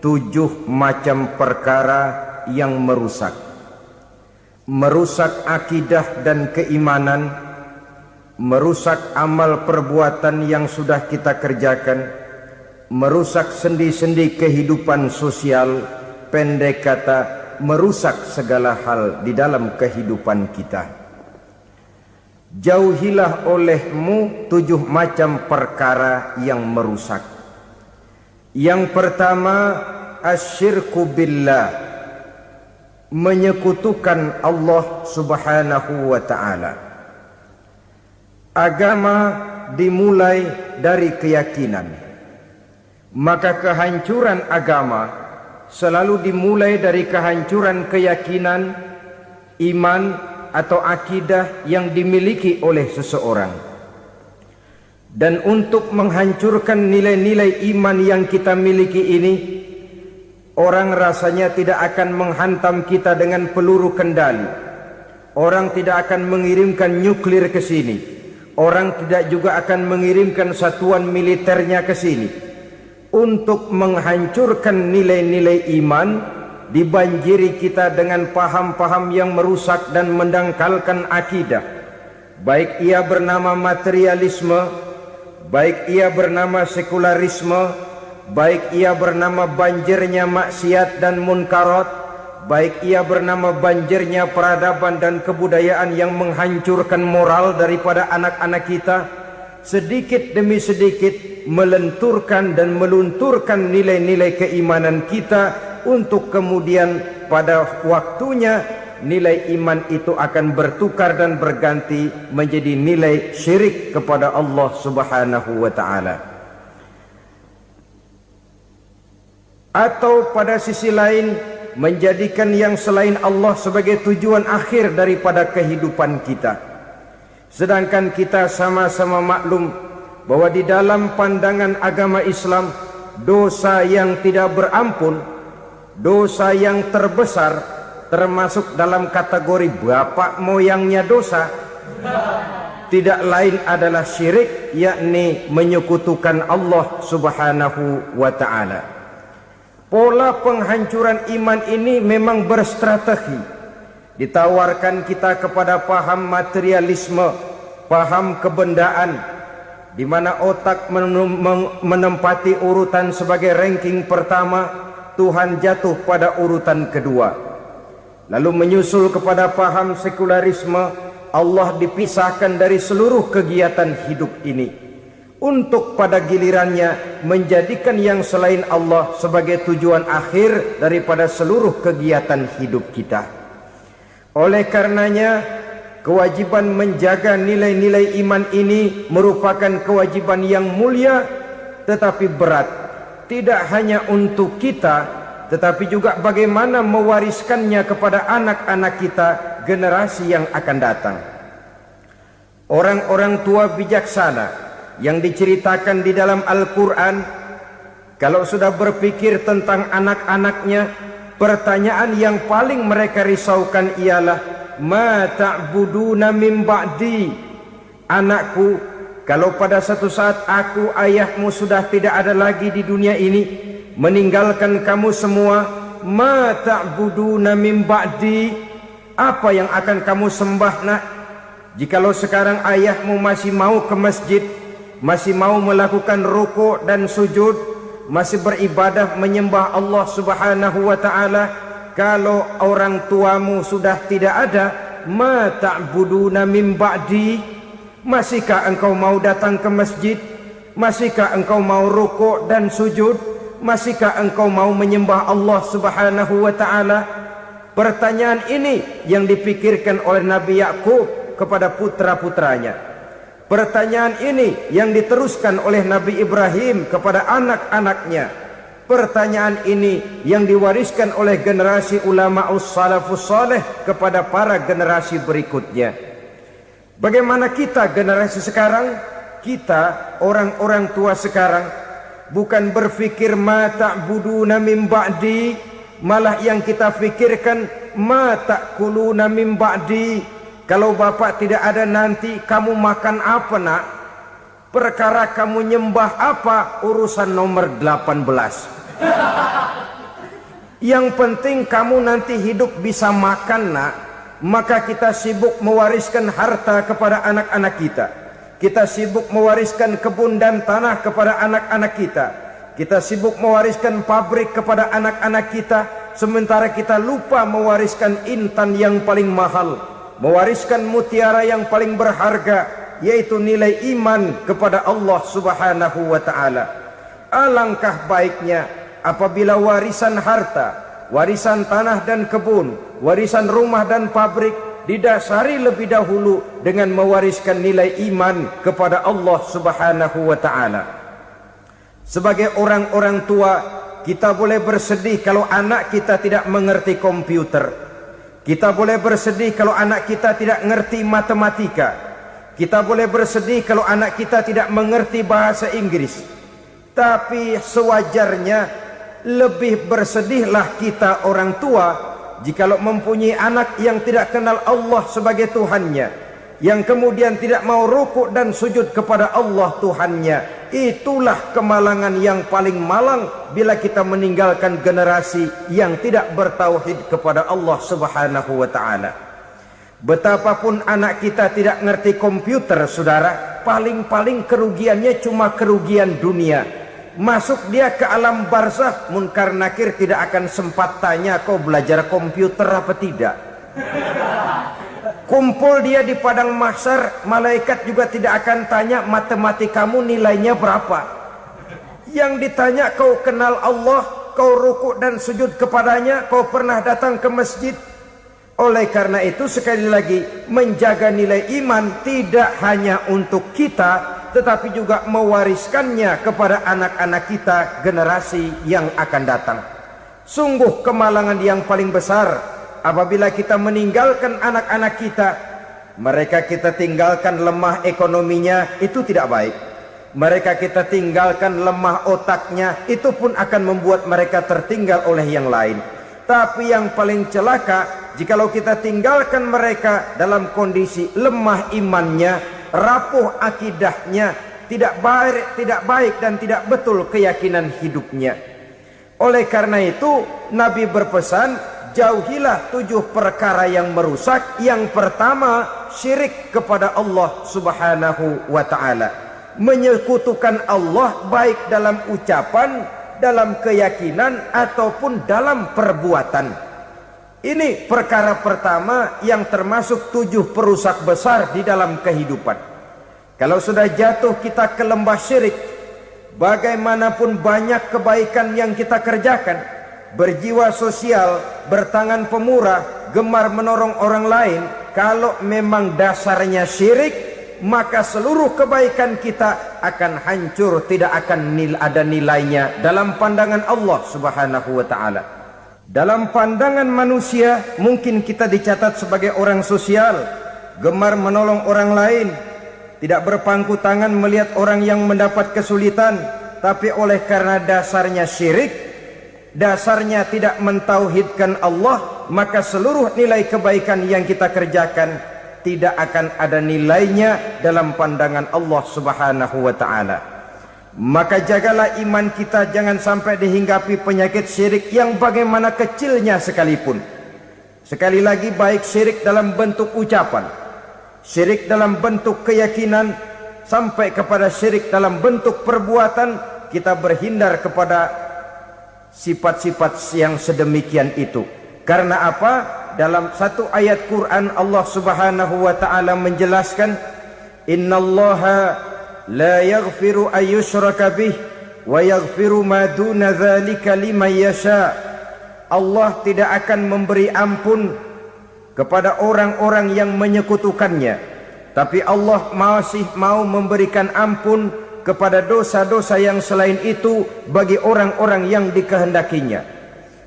7 macam perkara yang merusak akidah dan keimanan, merusak amal perbuatan yang sudah kita kerjakan, merusak sendi-sendi kehidupan sosial, pendek kata merusak segala hal di dalam kehidupan kita. Jauhilah olehmu 7 macam perkara yang merusak. Yang pertama, asyirku billah, menyekutukan Allah subhanahu wa ta'ala. Agama dimulai dari keyakinan, maka kehancuran agama selalu dimulai dari kehancuran keyakinan, iman atau akidah yang dimiliki oleh seseorang. Dan untuk menghancurkan nilai-nilai iman yang kita miliki ini, orang rasanya tidak akan menghantam kita dengan peluru kendali. Orang tidak akan mengirimkan nuklir ke sini. Orang tidak juga akan mengirimkan satuan militernya ke sini. Untuk menghancurkan nilai-nilai iman, dibanjiri kita dengan paham-paham yang merusak dan mendangkalkan akidah. Baik ia bernama materialisme, baik ia bernama sekularisme, baik ia bernama banjirnya maksiat dan munkarat, baik ia bernama banjirnya peradaban dan kebudayaan yang menghancurkan moral daripada anak-anak kita, sedikit demi sedikit melenturkan dan melunturkan nilai-nilai keimanan kita, untuk kemudian pada waktunya nilai iman itu akan bertukar dan berganti menjadi nilai syirik kepada Allah subhanahu wa ta'ala. Atau pada sisi lain, menjadikan yang selain Allah sebagai tujuan akhir daripada kehidupan kita. Sedangkan kita sama-sama maklum bahwa di dalam pandangan agama Islam, dosa yang tidak berampun, dosa yang terbesar, termasuk dalam kategori bapak moyangnya dosa, tidak lain adalah syirik, yakni menyekutukan Allah subhanahu wa ta'ala. Pola penghancuran iman ini memang berstrategi. Ditawarkan kita kepada paham materialisme, paham kebendaan, di mana otak menempati urutan sebagai ranking pertama, Tuhan jatuh pada urutan kedua. Lalu menyusul kepada paham sekularisme, Allah dipisahkan dari seluruh kegiatan hidup ini, untuk pada gilirannya menjadikan yang selain Allah sebagai tujuan akhir daripada seluruh kegiatan hidup kita. Oleh karenanya, kewajiban menjaga nilai-nilai iman ini merupakan kewajiban yang mulia tetapi berat. Tidak hanya untuk kita, tetapi juga bagaimana mewariskannya kepada anak-anak kita, generasi yang akan datang. Orang-orang tua bijaksana yang diceritakan di dalam Al-Quran, kalau sudah berpikir tentang anak-anaknya, pertanyaan yang paling mereka risaukan ialah, ma ta'buduna min ba'di. Anakku, kalau pada satu saat aku, ayahmu sudah tidak ada lagi di dunia ini, meninggalkan kamu semua, ma ta'buduna min ba'di, apa yang akan kamu sembah nak? Jikalau sekarang ayahmu masih mau ke masjid, masih mau melakukan rukuk dan sujud, masih beribadah menyembah Allah subhanahu wa ta'ala, kalau orang tuamu sudah tidak ada, ma ta'buduna min ba'di, masihkah engkau mau datang ke masjid? Masihkah engkau mau rukuk dan sujud? Masihkah engkau mau menyembah Allah subhanahu wa ta'ala? Pertanyaan ini yang dipikirkan oleh Nabi Yakub kepada putra-putranya. Pertanyaan ini yang diteruskan oleh Nabi Ibrahim kepada anak-anaknya. Pertanyaan ini yang diwariskan oleh generasi ulama'us salafus saleh kepada para generasi berikutnya. Bagaimana kita generasi sekarang? Kita orang-orang tua sekarang bukan berfikir ma ta'buduna min ba'di, malah yang kita fikirkan ma ta'kuluna min ba'di. Kalau bapak tidak ada nanti kamu makan apa nak? Perkara kamu nyembah apa urusan nomor 18. Yang penting kamu nanti hidup bisa makan, nak. Maka kita sibuk mewariskan harta kepada anak-anak kita. Kita sibuk mewariskan kebun dan tanah kepada anak-anak kita. Kita sibuk mewariskan pabrik kepada anak-anak kita, sementara kita lupa mewariskan intan yang paling mahal, mewariskan mutiara yang paling berharga, yaitu nilai iman kepada Allah Subhanahu wa ta'ala. Alangkah baiknya apabila warisan harta, warisan tanah dan kebun, warisan rumah dan pabrik didasari lebih dahulu dengan mewariskan nilai iman kepada Allah Subhanahu wa ta'ala. Sebagai orang-orang tua, kita boleh bersedih kalau anak kita tidak mengerti komputer. Kita boleh bersedih kalau anak kita tidak mengerti matematika. Kita boleh bersedih kalau anak kita tidak mengerti bahasa Inggris. Tapi sewajarnya lebih bersedihlah kita orang tua jikalau mempunyai anak yang tidak kenal Allah sebagai Tuhannya, yang kemudian tidak mau rukuk dan sujud kepada Allah Tuhannya. Itulah kemalangan yang paling malang bila kita meninggalkan generasi yang tidak bertauhid kepada Allah Subhanahu wa ta'ala. Betapapun anak kita tidak ngerti komputer, saudara, paling-paling kerugiannya cuma kerugian dunia. Masuk dia ke alam barzakh, munkar nakir tidak akan sempat tanya kau belajar komputer apa tidak. Kumpul dia di padang mahsyar, malaikat juga tidak akan tanya matematikamu nilainya berapa. Yang ditanya kau kenal Allah, kau rukuk dan sujud kepadanya, kau pernah datang ke masjid. Oleh karena itu sekali lagi, menjaga nilai iman tidak hanya untuk kita, tetapi juga mewariskannya kepada anak-anak kita, generasi yang akan datang. Sungguh kemalangan yang paling besar apabila kita meninggalkan anak-anak kita. Mereka kita tinggalkan lemah ekonominya, itu tidak baik. Mereka kita tinggalkan lemah otaknya, itu pun akan membuat mereka tertinggal oleh yang lain. Tapi yang paling celaka, jikalau kita tinggalkan mereka dalam kondisi lemah imannya, rapuh akidahnya, tidak baik dan tidak betul keyakinan hidupnya. Oleh karena itu Nabi berpesan, jauhilah 7 perkara yang merusak. Yang pertama, syirik kepada Allah Subhanahu wa ta'ala. Menyekutukan Allah baik dalam ucapan, dalam keyakinan ataupun dalam perbuatan. Ini perkara pertama yang termasuk 7 perusak besar di dalam kehidupan. Kalau sudah jatuh kita ke lembah syirik, bagaimanapun banyak kebaikan yang kita kerjakan, berjiwa sosial, bertangan pemurah, gemar menolong orang lain, kalau memang dasarnya syirik, maka seluruh kebaikan kita akan hancur, tidak akan ada nilainya dalam pandangan Allah Subhanahu wa ta'ala. Dalam pandangan manusia mungkin kita dicatat sebagai orang sosial, gemar menolong orang lain, tidak berpangku tangan melihat orang yang mendapat kesulitan. Tapi oleh karena dasarnya syirik, dasarnya tidak mentauhidkan Allah, maka seluruh nilai kebaikan yang kita kerjakan tidak akan ada nilainya dalam pandangan Allah Subhanahu wa ta'ala. Maka jagalah iman kita, jangan sampai dihinggapi penyakit syirik yang bagaimana kecilnya sekalipun. Sekali lagi, baik syirik dalam bentuk ucapan, syirik dalam bentuk keyakinan, sampai kepada syirik dalam bentuk perbuatan, kita berhindar kepada sifat-sifat yang sedemikian itu. Karena apa? Dalam satu ayat Quran Allah Subhanahu wa ta'ala menjelaskan, innallaha la yaghfiru ayyushraka bih wa yaghfiru ma duna dzalika liman yasha. Allah tidak akan memberi ampun kepada orang-orang yang menyekutukannya, tapi Allah masih mau memberikan ampun kepada dosa-dosa yang selain itu bagi orang-orang yang dikehendakinya.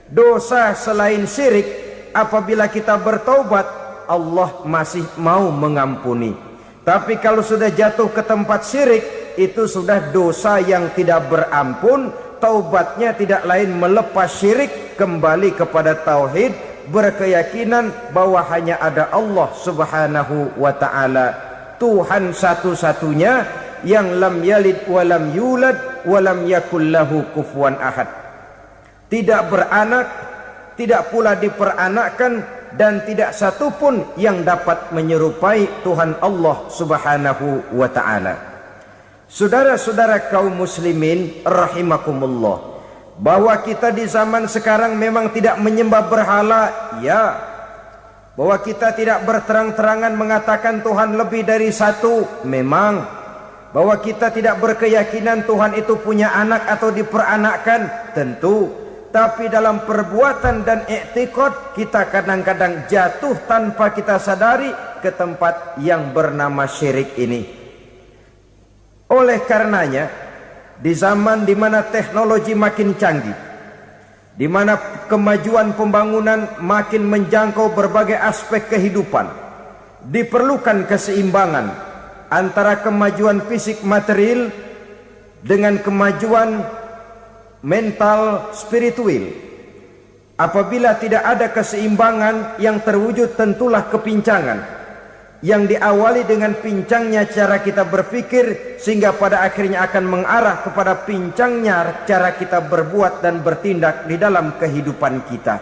Dosa selain syirik, apabila kita bertaubat, Allah masih mau mengampuni. Tapi kalau sudah jatuh ke tempat syirik, itu sudah dosa yang tidak berampun. Taubatnya tidak lain melepas syirik, kembali kepada tauhid, berkeyakinan bahwa hanya ada Allah Subhanahu wa ta'ala, Tuhan satu-satunya, yang lam yalid walam yulad walam yakul lahu kufuwan ahad. tidak beranak, tidak pula diperanakkan, dan tidak satupun yang dapat menyerupai Tuhan Allah Subhanahu wa ta'ala. Saudara-saudara kaum muslimin rahimakumullah, bahwa kita di zaman sekarang memang tidak menyembah berhala, ya. Bahwa kita tidak berterang-terangan mengatakan Tuhan lebih dari satu, memang. Bahwa kita tidak berkeyakinan Tuhan itu punya anak atau diperanakkan, tentu. Tapi dalam perbuatan dan i'tiqad kita kadang-kadang jatuh tanpa kita sadari ke tempat yang bernama syirik ini. Oleh karenanya, di zaman di mana teknologi makin canggih, di mana kemajuan pembangunan makin menjangkau berbagai aspek kehidupan, diperlukan keseimbangan antara kemajuan fisik material dengan kemajuan mental spiritual. Apabila tidak ada keseimbangan, yang terwujud tentulah kepincangan, yang diawali dengan pincangnya cara kita berpikir, sehingga pada akhirnya akan mengarah kepada pincangnya cara kita berbuat dan bertindak di dalam kehidupan kita.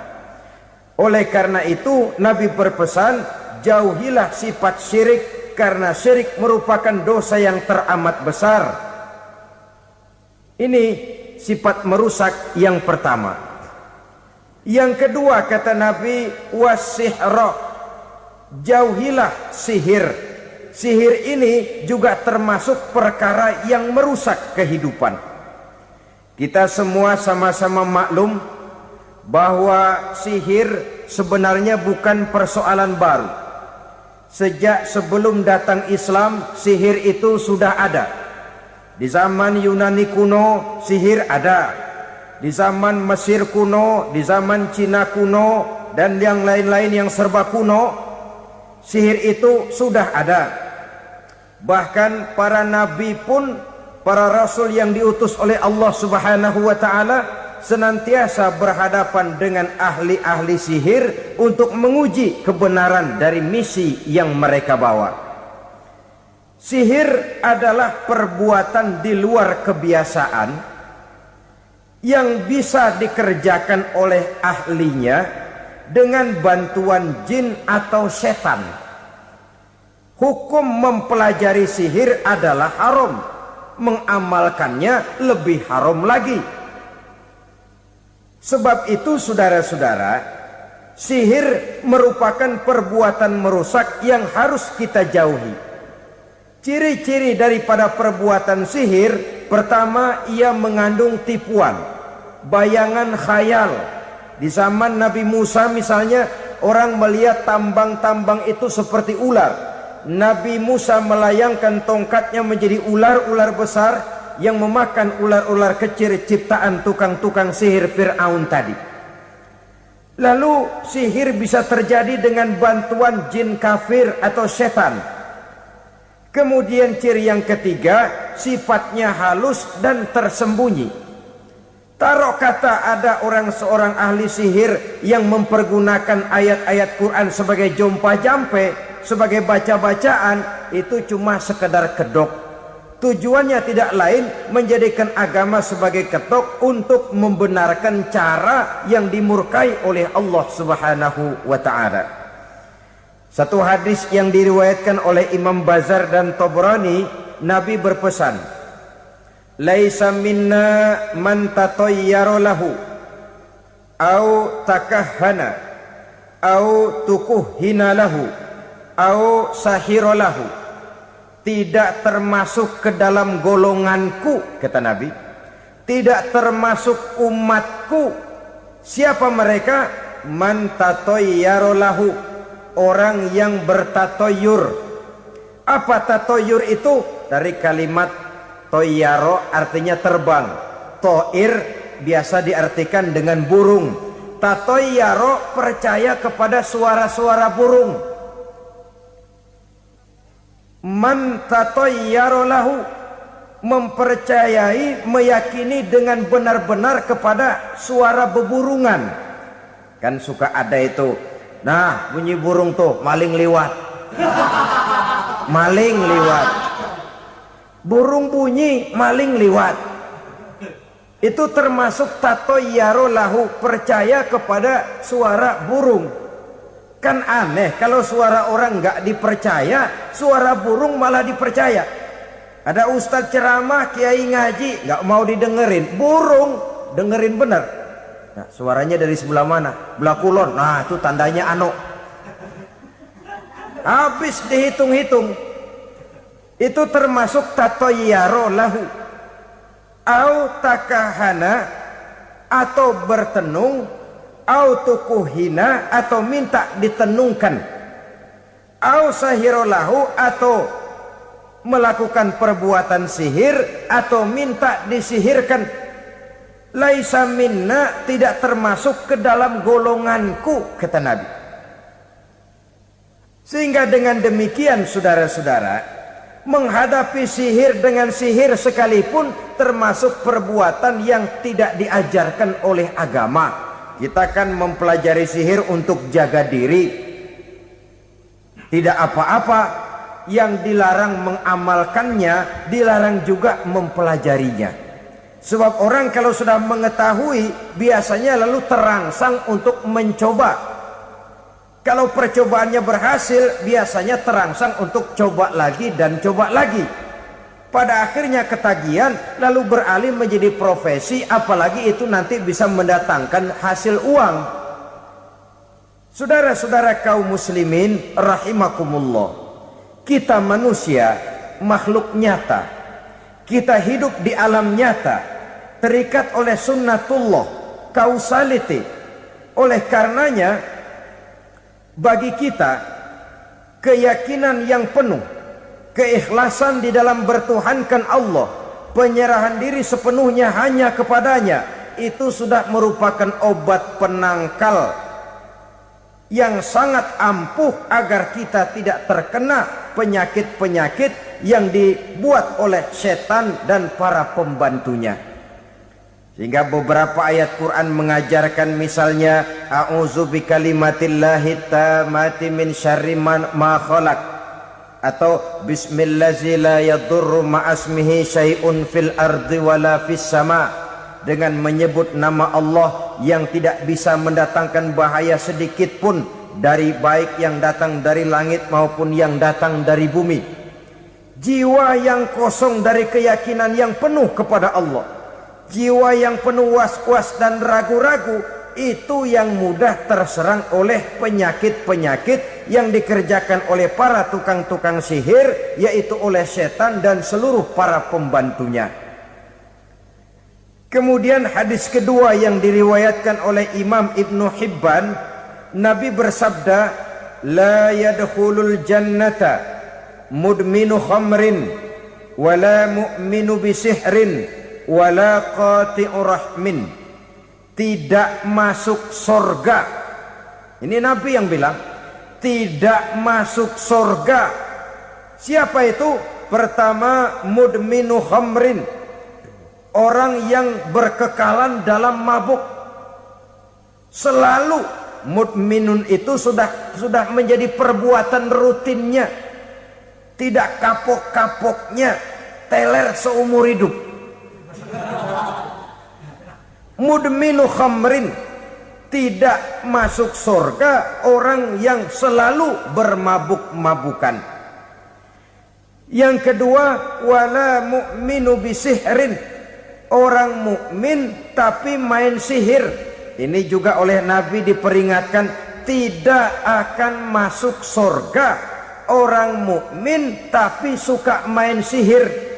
Oleh karena itu Nabi berpesan, jauhilah sifat syirik, karena syirik merupakan dosa yang teramat besar. Ini sifat merusak yang pertama. Yang kedua kata Nabi, wasihra, jauhilah sihir. Sihir ini juga termasuk perkara yang merusak kehidupan. Kita semua sama-sama maklum bahwa sihir sebenarnya bukan persoalan baru. Sejak sebelum datang Islam, sihir itu sudah ada. Di zaman Yunani kuno, sihir ada. Di zaman Mesir kuno, di zaman Cina kuno, dan yang lain-lain yang serba kuno, sihir itu sudah ada. Bahkan para nabi pun, para rasul yang diutus oleh Allah Subhanahu wa ta'ala, senantiasa berhadapan dengan ahli-ahli sihir untuk menguji kebenaran dari misi yang mereka bawa. Sihir adalah perbuatan di luar kebiasaan yang bisa dikerjakan oleh ahlinya dengan bantuan jin atau setan. Hukum mempelajari sihir adalah haram, mengamalkannya lebih haram lagi. Sebab itu saudara-saudara, sihir merupakan perbuatan merusak yang harus kita jauhi. Ciri-ciri daripada perbuatan sihir, pertama, ia mengandung tipuan, bayangan khayal. Di zaman Nabi Musa misalnya, orang melihat tambang-tambang itu seperti ular. Nabi Musa melayangkan tongkatnya menjadi ular-ular besar yang memakan ular-ular kecil ciptaan tukang-tukang sihir Fir'aun tadi. Lalu sihir bisa terjadi dengan bantuan jin kafir atau setan. Kemudian ciri yang ketiga, sifatnya halus dan tersembunyi. Taruh kata ada seorang ahli sihir yang mempergunakan ayat-ayat Quran sebagai jompa-jampe, sebagai baca-bacaan, itu cuma sekedar kedok. Tujuannya tidak lain menjadikan agama sebagai ketok untuk membenarkan cara yang dimurkai oleh Allah Subhanahu wa ta'ala. Satu hadis yang diriwayatkan oleh Imam Bazar dan Tabrani, Nabi berpesan, laisa minna man tatayyara lahu au takahhana au tukuhhina lahu au sahira lahu. Tidak termasuk ke dalam golonganku, kata Nabi. Tidak termasuk umatku. Siapa mereka? Man tatayyara lahu, orang yang bertatoyur. Apa tatoyur itu? Dari kalimat toyaro, artinya terbang. Toir biasa diartikan dengan burung. Tatoyaro percaya kepada suara-suara burung. Man tatayyara lahu, mempercayai, meyakini dengan benar-benar kepada suara beburungan. Kan suka ada itu, nah bunyi burung tuh, maling liwat. Maling liwat. Burung bunyi, maling liwat. Itu termasuk tatoyaro lahu, percaya kepada suara burung. Kan aneh kalau suara orang nggak dipercaya, suara burung malah dipercaya. Ada ustadz ceramah, kiai ngaji, nggak mau didengerin, burung dengerin bener. Nah, suaranya dari sebelah mana? Belah kulon. Nah, itu tandanya ano. Habis dihitung-hitung. Itu termasuk tatoyaro lahu. Au takahana, atau bertenung, au tukuhina, atau minta ditenungkan, au sahirolahu, atau melakukan perbuatan sihir, atau minta disihirkan. Laisa minna, tidak termasuk ke dalam golonganku, kata Nabi. Sehingga dengan demikian saudara-saudara, menghadapi sihir dengan sihir sekalipun termasuk perbuatan yang tidak diajarkan oleh agama. Kita kan mempelajari sihir untuk jaga diri, tidak apa-apa. Yang dilarang mengamalkannya, dilarang juga mempelajarinya. Sebab orang kalau sudah mengetahui, biasanya lalu terangsang untuk mencoba. Kalau percobaannya berhasil, biasanya terangsang untuk coba lagi dan coba lagi. Pada akhirnya ketagihan, lalu beralih menjadi profesi, apalagi itu nanti bisa mendatangkan hasil uang. Saudara-saudara kaum muslimin rahimakumullah, kita manusia makhluk nyata. Kita hidup di alam nyata, terikat oleh sunnatullah, causality. Oleh karenanya, bagi kita keyakinan yang penuh, keikhlasan di dalam bertuhankan Allah, penyerahan diri sepenuhnya hanya kepadanya, itu sudah merupakan obat penangkal yang sangat ampuh agar kita tidak terkena penyakit-penyakit yang dibuat oleh setan dan para pembantunya. Sehingga beberapa ayat Quran mengajarkan, misalnya a'udzu bikalimatillahi tammati min syarri ma khalaq, atau bismillazi la yadurru ma'asmihi syai'un fil ardi wala fis sama, dengan menyebut nama Allah yang tidak bisa mendatangkan bahaya sedikit pun, dari baik yang datang dari langit maupun yang datang dari bumi. Jiwa yang kosong dari keyakinan yang penuh kepada Allah, jiwa yang penuh was-was dan ragu-ragu, itu yang mudah terserang oleh penyakit-penyakit yang dikerjakan oleh para tukang-tukang sihir, yaitu oleh setan dan seluruh para pembantunya. Kemudian hadis kedua yang diriwayatkan oleh Imam Ibnu Hibban, Nabi bersabda, la yadkhulul jannata mudminu khamrin wala mu'minu bisihrin wala qati'u rahmin. Tidak masuk sorga. Ini Nabi yang bilang, tidak masuk sorga. Siapa itu? Pertama, mudminu khamrin, orang yang berkekalan dalam mabuk. Selalu mudminun itu sudah menjadi perbuatan rutinnya, tidak kapok-kapoknya, teler seumur hidup. Mudminu khamrin, tidak masuk surga orang yang selalu bermabuk-mabukan. Yang kedua, wala mu'minu bisihrin, orang mukmin tapi main sihir. Ini juga oleh Nabi diperingatkan, tidak akan masuk surga orang mukmin tapi suka main sihir.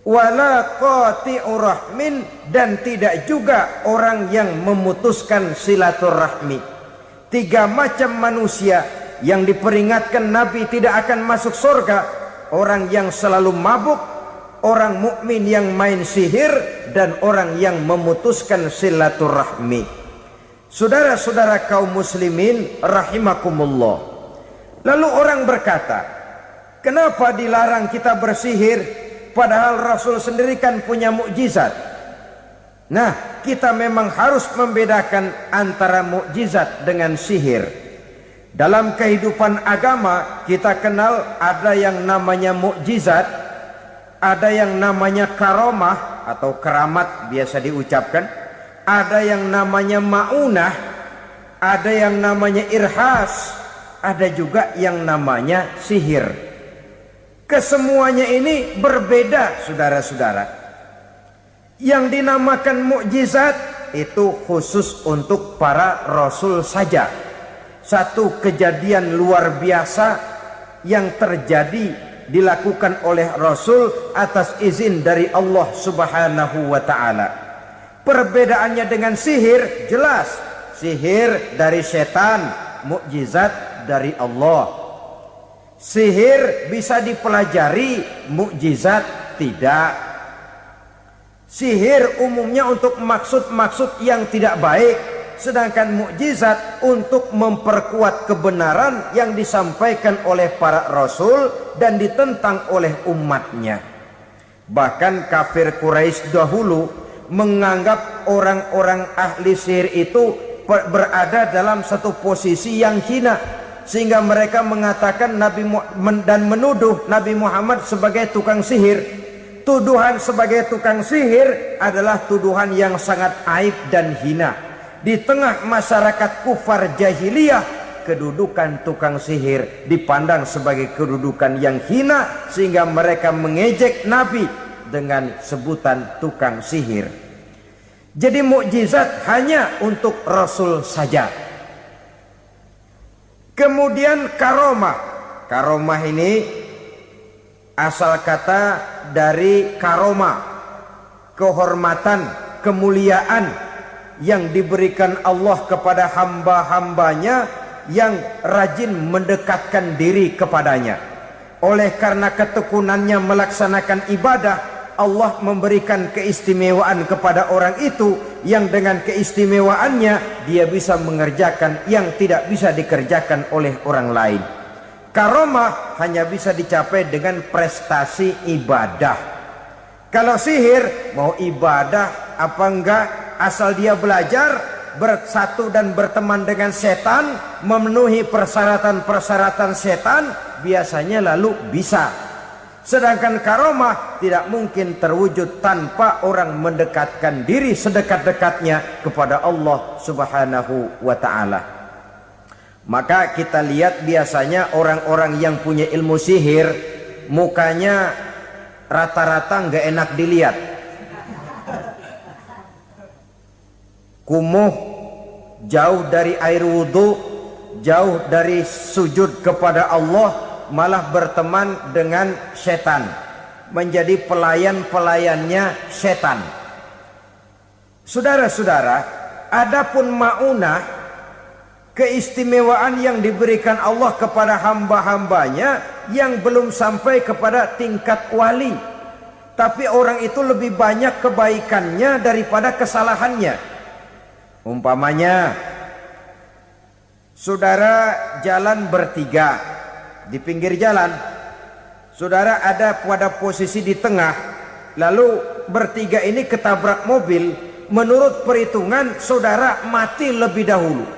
Wala qati'u rahmin, dan tidak juga orang yang memutuskan silaturahmi. Tiga macam manusia yang diperingatkan Nabi tidak akan masuk surga: orang yang selalu mabuk, orang mukmin yang main sihir, dan orang yang memutuskan silaturahmi. Saudara-saudara kaum muslimin rahimakumullah. Lalu orang berkata, kenapa dilarang kita bersihir? Padahal Rasul sendiri kan punya mukjizat. Nah, kita memang harus membedakan antara mukjizat dengan sihir. Dalam kehidupan agama kita kenal ada yang namanya mukjizat, Ada yang namanya karomah atau keramat biasa diucapkan. Ada yang namanya maunah. Ada yang namanya irhas. Ada juga yang namanya sihir. Kesemuanya ini berbeda, saudara-saudara. Yang dinamakan mukjizat itu khusus untuk para rasul saja. Satu kejadian luar biasa yang terjadi dilakukan oleh Rasul atas izin dari Allah Subhanahu wa ta'ala. Perbedaannya dengan sihir jelas. Sihir dari setan, mukjizat dari Allah. Sihir bisa dipelajari, mukjizat tidak. Sihir umumnya untuk maksud-maksud yang tidak baik, sedangkan mukjizat untuk memperkuat kebenaran yang disampaikan oleh para rasul dan ditentang oleh umatnya. Bahkan kafir Quraisy dahulu menganggap orang-orang ahli sihir itu berada dalam satu posisi yang hina, sehingga mereka mengatakan dan menuduh Nabi Muhammad sebagai tukang sihir. Tuduhan sebagai tukang sihir adalah tuduhan yang sangat aib dan hina. Di tengah masyarakat kufar jahiliyah, kedudukan tukang sihir dipandang sebagai kedudukan yang hina, sehingga mereka mengejek Nabi dengan sebutan tukang sihir. Jadi mukjizat hanya untuk Rasul saja. Kemudian karomah. Karomah ini asal kata dari karoma, kehormatan, kemuliaan yang diberikan Allah kepada hamba-hambanya yang rajin mendekatkan diri kepadanya. Oleh karena ketekunannya melaksanakan ibadah, Allah memberikan keistimewaan kepada orang itu, yang dengan keistimewaannya dia bisa mengerjakan yang tidak bisa dikerjakan oleh orang lain. Karomah hanya bisa dicapai dengan prestasi ibadah. Kalau sihir mau ibadah apa enggak, asal dia belajar, bersatu dan berteman dengan setan, memenuhi persyaratan-persyaratan setan, biasanya lalu bisa. Sedangkan karomah tidak mungkin terwujud tanpa orang mendekatkan diri sedekat-dekatnya kepada Allah Subhanahu wa ta'ala. Maka kita lihat biasanya orang-orang yang punya ilmu sihir, mukanya rata-rata nggak enak dilihat. Kumuh, jauh dari air wudhu, jauh dari sujud kepada Allah, malah berteman dengan setan, menjadi pelayan-pelayannya setan. Saudara-saudara, adapun maunah, keistimewaan yang diberikan Allah kepada hamba-hambanya yang belum sampai kepada tingkat wali, tapi orang itu lebih banyak kebaikannya daripada kesalahannya. Umpamanya, saudara jalan bertiga di pinggir jalan, saudara ada pada posisi di tengah, lalu bertiga ini ketabrak mobil. Menurut perhitungan saudara mati lebih dahulu,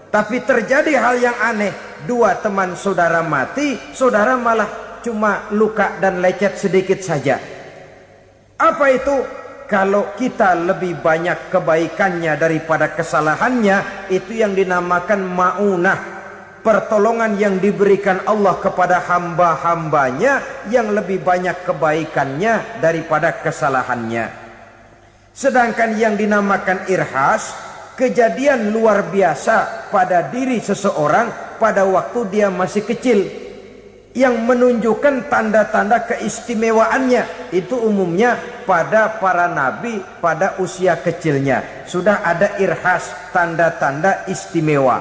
tapi terjadi hal yang aneh, dua teman saudara mati, saudara malah cuma luka dan lecet sedikit saja. Apa itu? Kalau kita lebih banyak kebaikannya daripada kesalahannya, itu yang dinamakan maunah, pertolongan yang diberikan Allah kepada hamba-hambanya yang lebih banyak kebaikannya daripada kesalahannya. Sedangkan yang dinamakan irhas, kejadian luar biasa pada diri seseorang pada waktu dia masih kecil, yang menunjukkan tanda-tanda keistimewaannya. Itu umumnya pada para nabi pada usia kecilnya sudah ada irhas, tanda-tanda istimewa.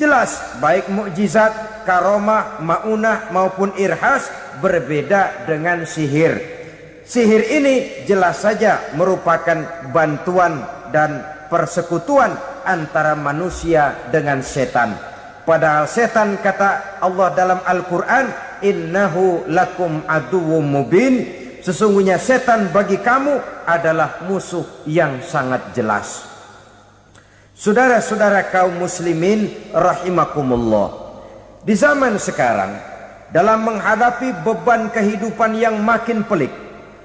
Jelas baik mukjizat, karomah, maunah maupun irhas berbeda dengan sihir. Sihir ini jelas saja merupakan bantuan dan persekutuan antara manusia dengan setan. Padahal setan, kata Allah dalam Al-Quran, innahu lakum aduwwum mubin, sesungguhnya setan bagi kamu adalah musuh yang sangat jelas. Saudara-saudara kaum muslimin rahimakumullah, di zaman sekarang dalam menghadapi beban kehidupan yang makin pelik,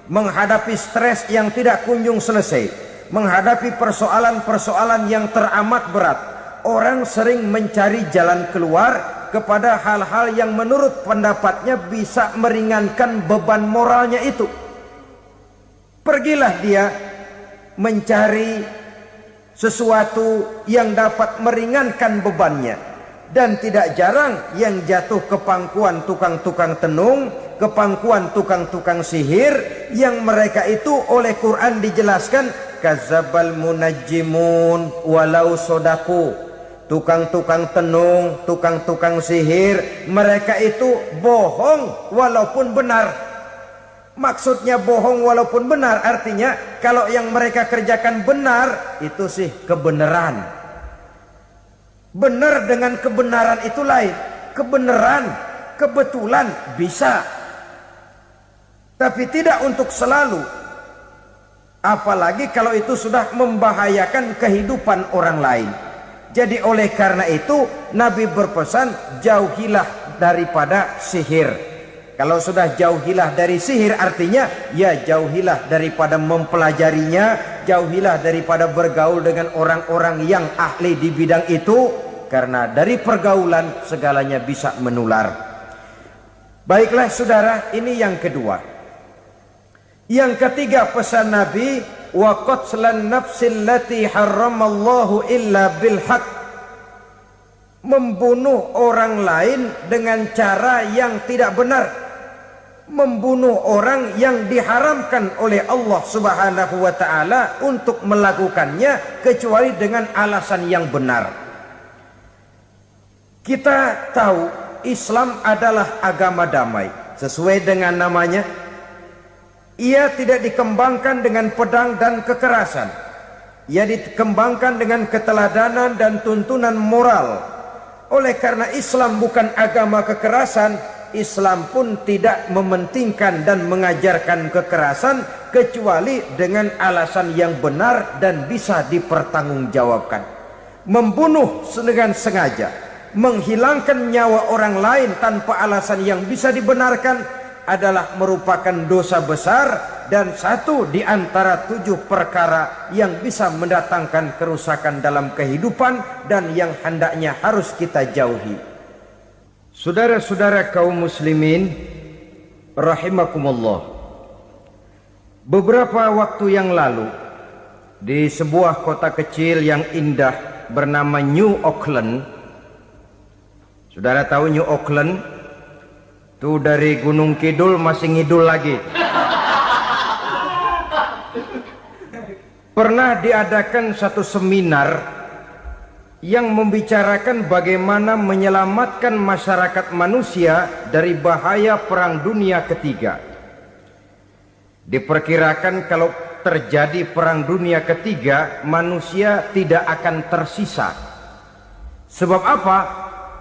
menghadapi stres yang tidak kunjung selesai, menghadapi persoalan-persoalan yang teramat berat, orang sering mencari jalan keluar kepada hal-hal yang menurut pendapatnya bisa meringankan beban moralnya itu. Pergilah dia mencari sesuatu yang dapat meringankan bebannya. Dan tidak jarang yang jatuh ke pangkuan tukang-tukang tenung, ke pangkuan tukang-tukang sihir, yang mereka itu oleh Quran dijelaskan kadzabal munajjimun walau sodaku. Tukang-tukang tenung, tukang-tukang sihir, mereka itu bohong walaupun benar. Maksudnya bohong walaupun benar artinya kalau yang mereka kerjakan benar itu sih kebenaran. Benar dengan kebenaran itu lain. Kebenaran, kebetulan bisa, tapi tidak untuk selalu. Apalagi kalau itu sudah membahayakan kehidupan orang lain. Jadi oleh karena itu Nabi berpesan jauhilah daripada sihir. Kalau sudah jauhilah dari sihir artinya ya jauhilah daripada mempelajarinya, jauhilah daripada bergaul dengan orang-orang yang ahli di bidang itu, karena dari pergaulan segalanya bisa menular. Baiklah saudara, ini yang kedua. Yang ketiga pesan Nabi, wa qatlan nafsil lati harramallahu illa bil haq. Membunuh orang lain dengan cara yang tidak benar. Membunuh orang yang diharamkan oleh Allah Subhanahu wa taala untuk melakukannya kecuali dengan alasan yang benar. Kita tahu Islam adalah agama damai. Sesuai dengan namanya, ia tidak dikembangkan dengan pedang dan kekerasan. Ia dikembangkan dengan keteladanan dan tuntunan moral. Oleh karena Islam bukan agama kekerasan, Islam pun tidak mementingkan dan mengajarkan kekerasan kecuali dengan alasan yang benar dan bisa dipertanggungjawabkan. Membunuh dengan sengaja, menghilangkan nyawa orang lain tanpa alasan yang bisa dibenarkan adalah merupakan dosa besar dan satu di antara 7 perkara yang bisa mendatangkan kerusakan dalam kehidupan dan yang hendaknya harus kita jauhi. Saudara-saudara kaum muslimin rahimakumullah, beberapa waktu yang lalu di sebuah kota kecil yang indah bernama New Auckland. Saudara tahu New Auckland? Itu dari Gunung Kidul masih ngidul lagi. Pernah diadakan satu seminar yang membicarakan bagaimana menyelamatkan masyarakat manusia dari bahaya Perang Dunia Ketiga. Diperkirakan kalau terjadi Perang Dunia Ketiga, manusia tidak akan tersisa. Sebab apa?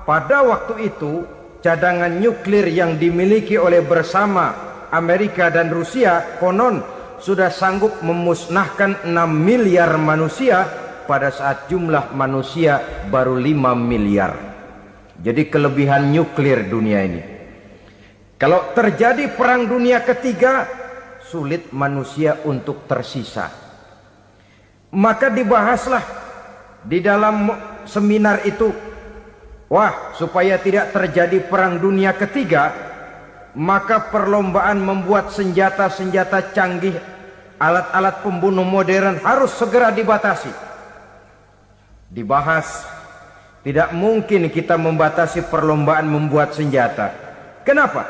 Pada waktu itu cadangan nuklir yang dimiliki oleh bersama Amerika dan Rusia konon sudah sanggup memusnahkan 6 miliar manusia pada saat jumlah manusia baru 5 miliar. Jadi kelebihan nuklir dunia ini. Kalau terjadi Perang Dunia Ketiga, sulit manusia untuk tersisa. Maka dibahaslah di dalam seminar itu, wah, supaya tidak terjadi Perang Dunia Ketiga, maka perlombaan membuat senjata-senjata canggih, alat-alat pembunuh modern harus segera dibatasi. Dibahas, tidak mungkin kita membatasi perlombaan membuat senjata. Kenapa?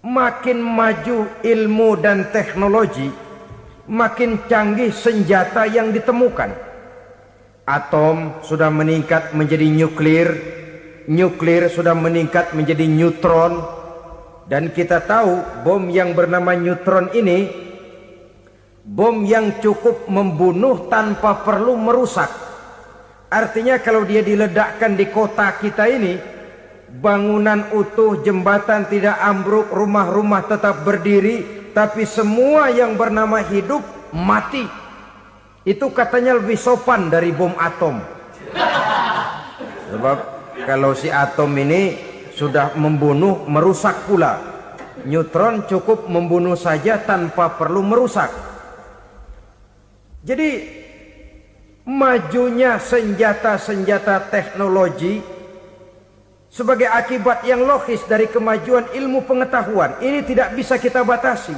Makin maju ilmu dan teknologi, makin canggih senjata yang ditemukan. Atom sudah meningkat menjadi nuklir, nuklir sudah meningkat menjadi neutron, dan kita tahu bom yang bernama neutron ini bom yang cukup membunuh tanpa perlu merusak. Artinya kalau dia diledakkan di kota kita ini, bangunan utuh, jembatan tidak ambruk, rumah-rumah tetap berdiri, tapi semua yang bernama hidup mati. Itu katanya lebih sopan dari bom atom. Sebab kalau si atom ini sudah membunuh, merusak pula. Neutron cukup membunuh saja tanpa perlu merusak. Jadi majunya senjata-senjata teknologi sebagai akibat yang logis dari kemajuan ilmu pengetahuan ini tidak bisa kita batasi.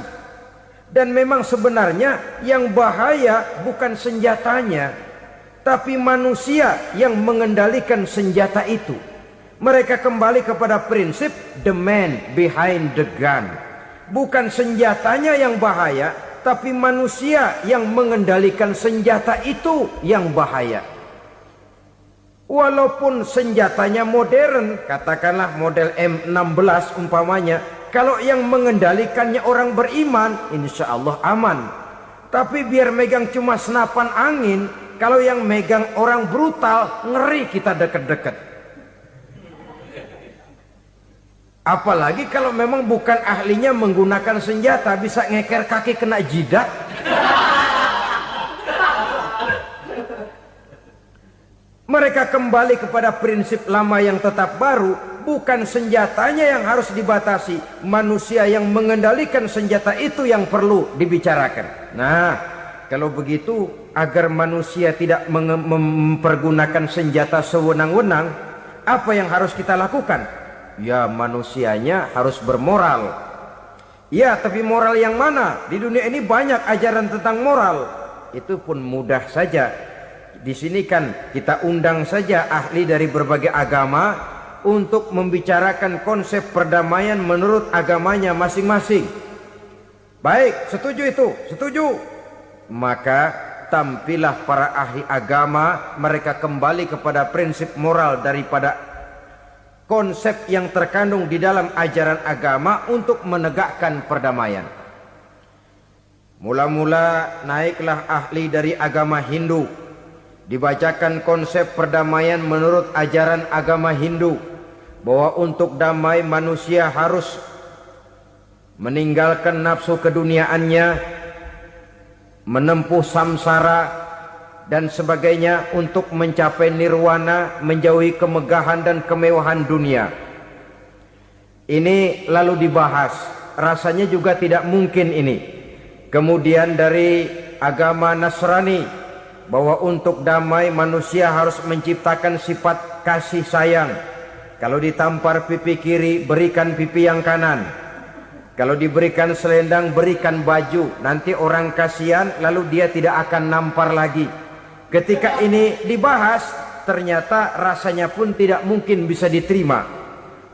Dan memang sebenarnya yang bahaya bukan senjatanya, tapi manusia yang mengendalikan senjata itu. Mereka kembali kepada prinsip the man behind the gun. Bukan senjatanya yang bahaya, tapi manusia yang mengendalikan senjata itu yang bahaya. Walaupun senjatanya modern, katakanlah model M16 umpamanya, kalau yang mengendalikannya orang beriman, insya Allah aman. Tapi biar megang cuma senapan angin, kalau yang megang orang brutal, ngeri kita deket-deket. Apalagi kalau memang bukan ahlinya menggunakan senjata, bisa ngeker kaki kena jidat. Mereka kembali kepada prinsip lama yang tetap baru. Bukan senjatanya yang harus dibatasi, manusia yang mengendalikan senjata itu yang perlu dibicarakan. Nah, kalau begitu, agar manusia tidak mempergunakan senjata sewenang-wenang, apa yang harus kita lakukan? Ya, manusianya harus bermoral. Ya, tapi moral yang mana? Di dunia ini banyak ajaran tentang moral. Itu pun mudah saja. Di sini kan kita undang saja ahli dari berbagai agama untuk membicarakan konsep perdamaian menurut agamanya masing-masing. Baik, setuju itu? Setuju. Maka tampillah para ahli agama, mereka kembali kepada prinsip moral daripada konsep yang terkandung di dalam ajaran agama untuk menegakkan perdamaian. Mula-mula naiklah ahli dari agama Hindu, dibacakan konsep perdamaian menurut ajaran agama Hindu, bahwa untuk damai manusia harus meninggalkan nafsu keduniaannya, menempuh samsara dan sebagainya untuk mencapai nirwana, menjauhi kemegahan dan kemewahan dunia. Ini lalu dibahas, rasanya juga tidak mungkin ini. Kemudian dari agama Nasrani, bahwa untuk damai manusia harus menciptakan sifat kasih sayang. Kalau ditampar pipi kiri, berikan pipi yang kanan. Kalau diberikan selendang, berikan baju. Nanti orang kasihan, lalu dia tidak akan nampar lagi. Ketika ini dibahas, ternyata rasanya pun tidak mungkin bisa diterima.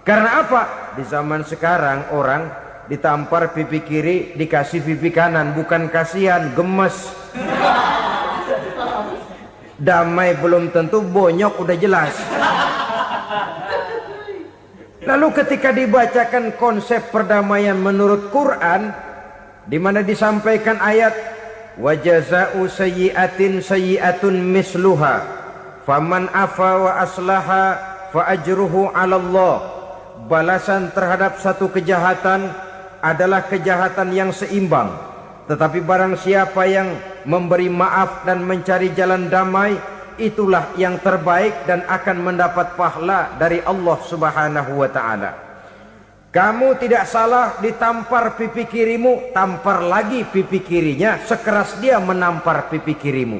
Karena apa? Di zaman sekarang orang ditampar pipi kiri, dikasih pipi kanan. Bukan kasihan, gemes. Damai belum tentu, bonyok udah jelas. Lalu ketika dibacakan konsep perdamaian menurut Quran, di mana disampaikan ayat wa jazaa'u sayyi'atin sayyi'atun misluha faman afa wa aslaha fa ajruhu 'ala Allah. Balasan terhadap satu kejahatan adalah kejahatan yang seimbang, tetapi barang siapa yang memberi maaf dan mencari jalan damai, itulah yang terbaik dan akan mendapat pahala dari Allah Subhanahu wa ta'ala. Kamu tidak salah ditampar pipi kirimu, tampar lagi pipi kirinya sekeras dia menampar pipi kirimu.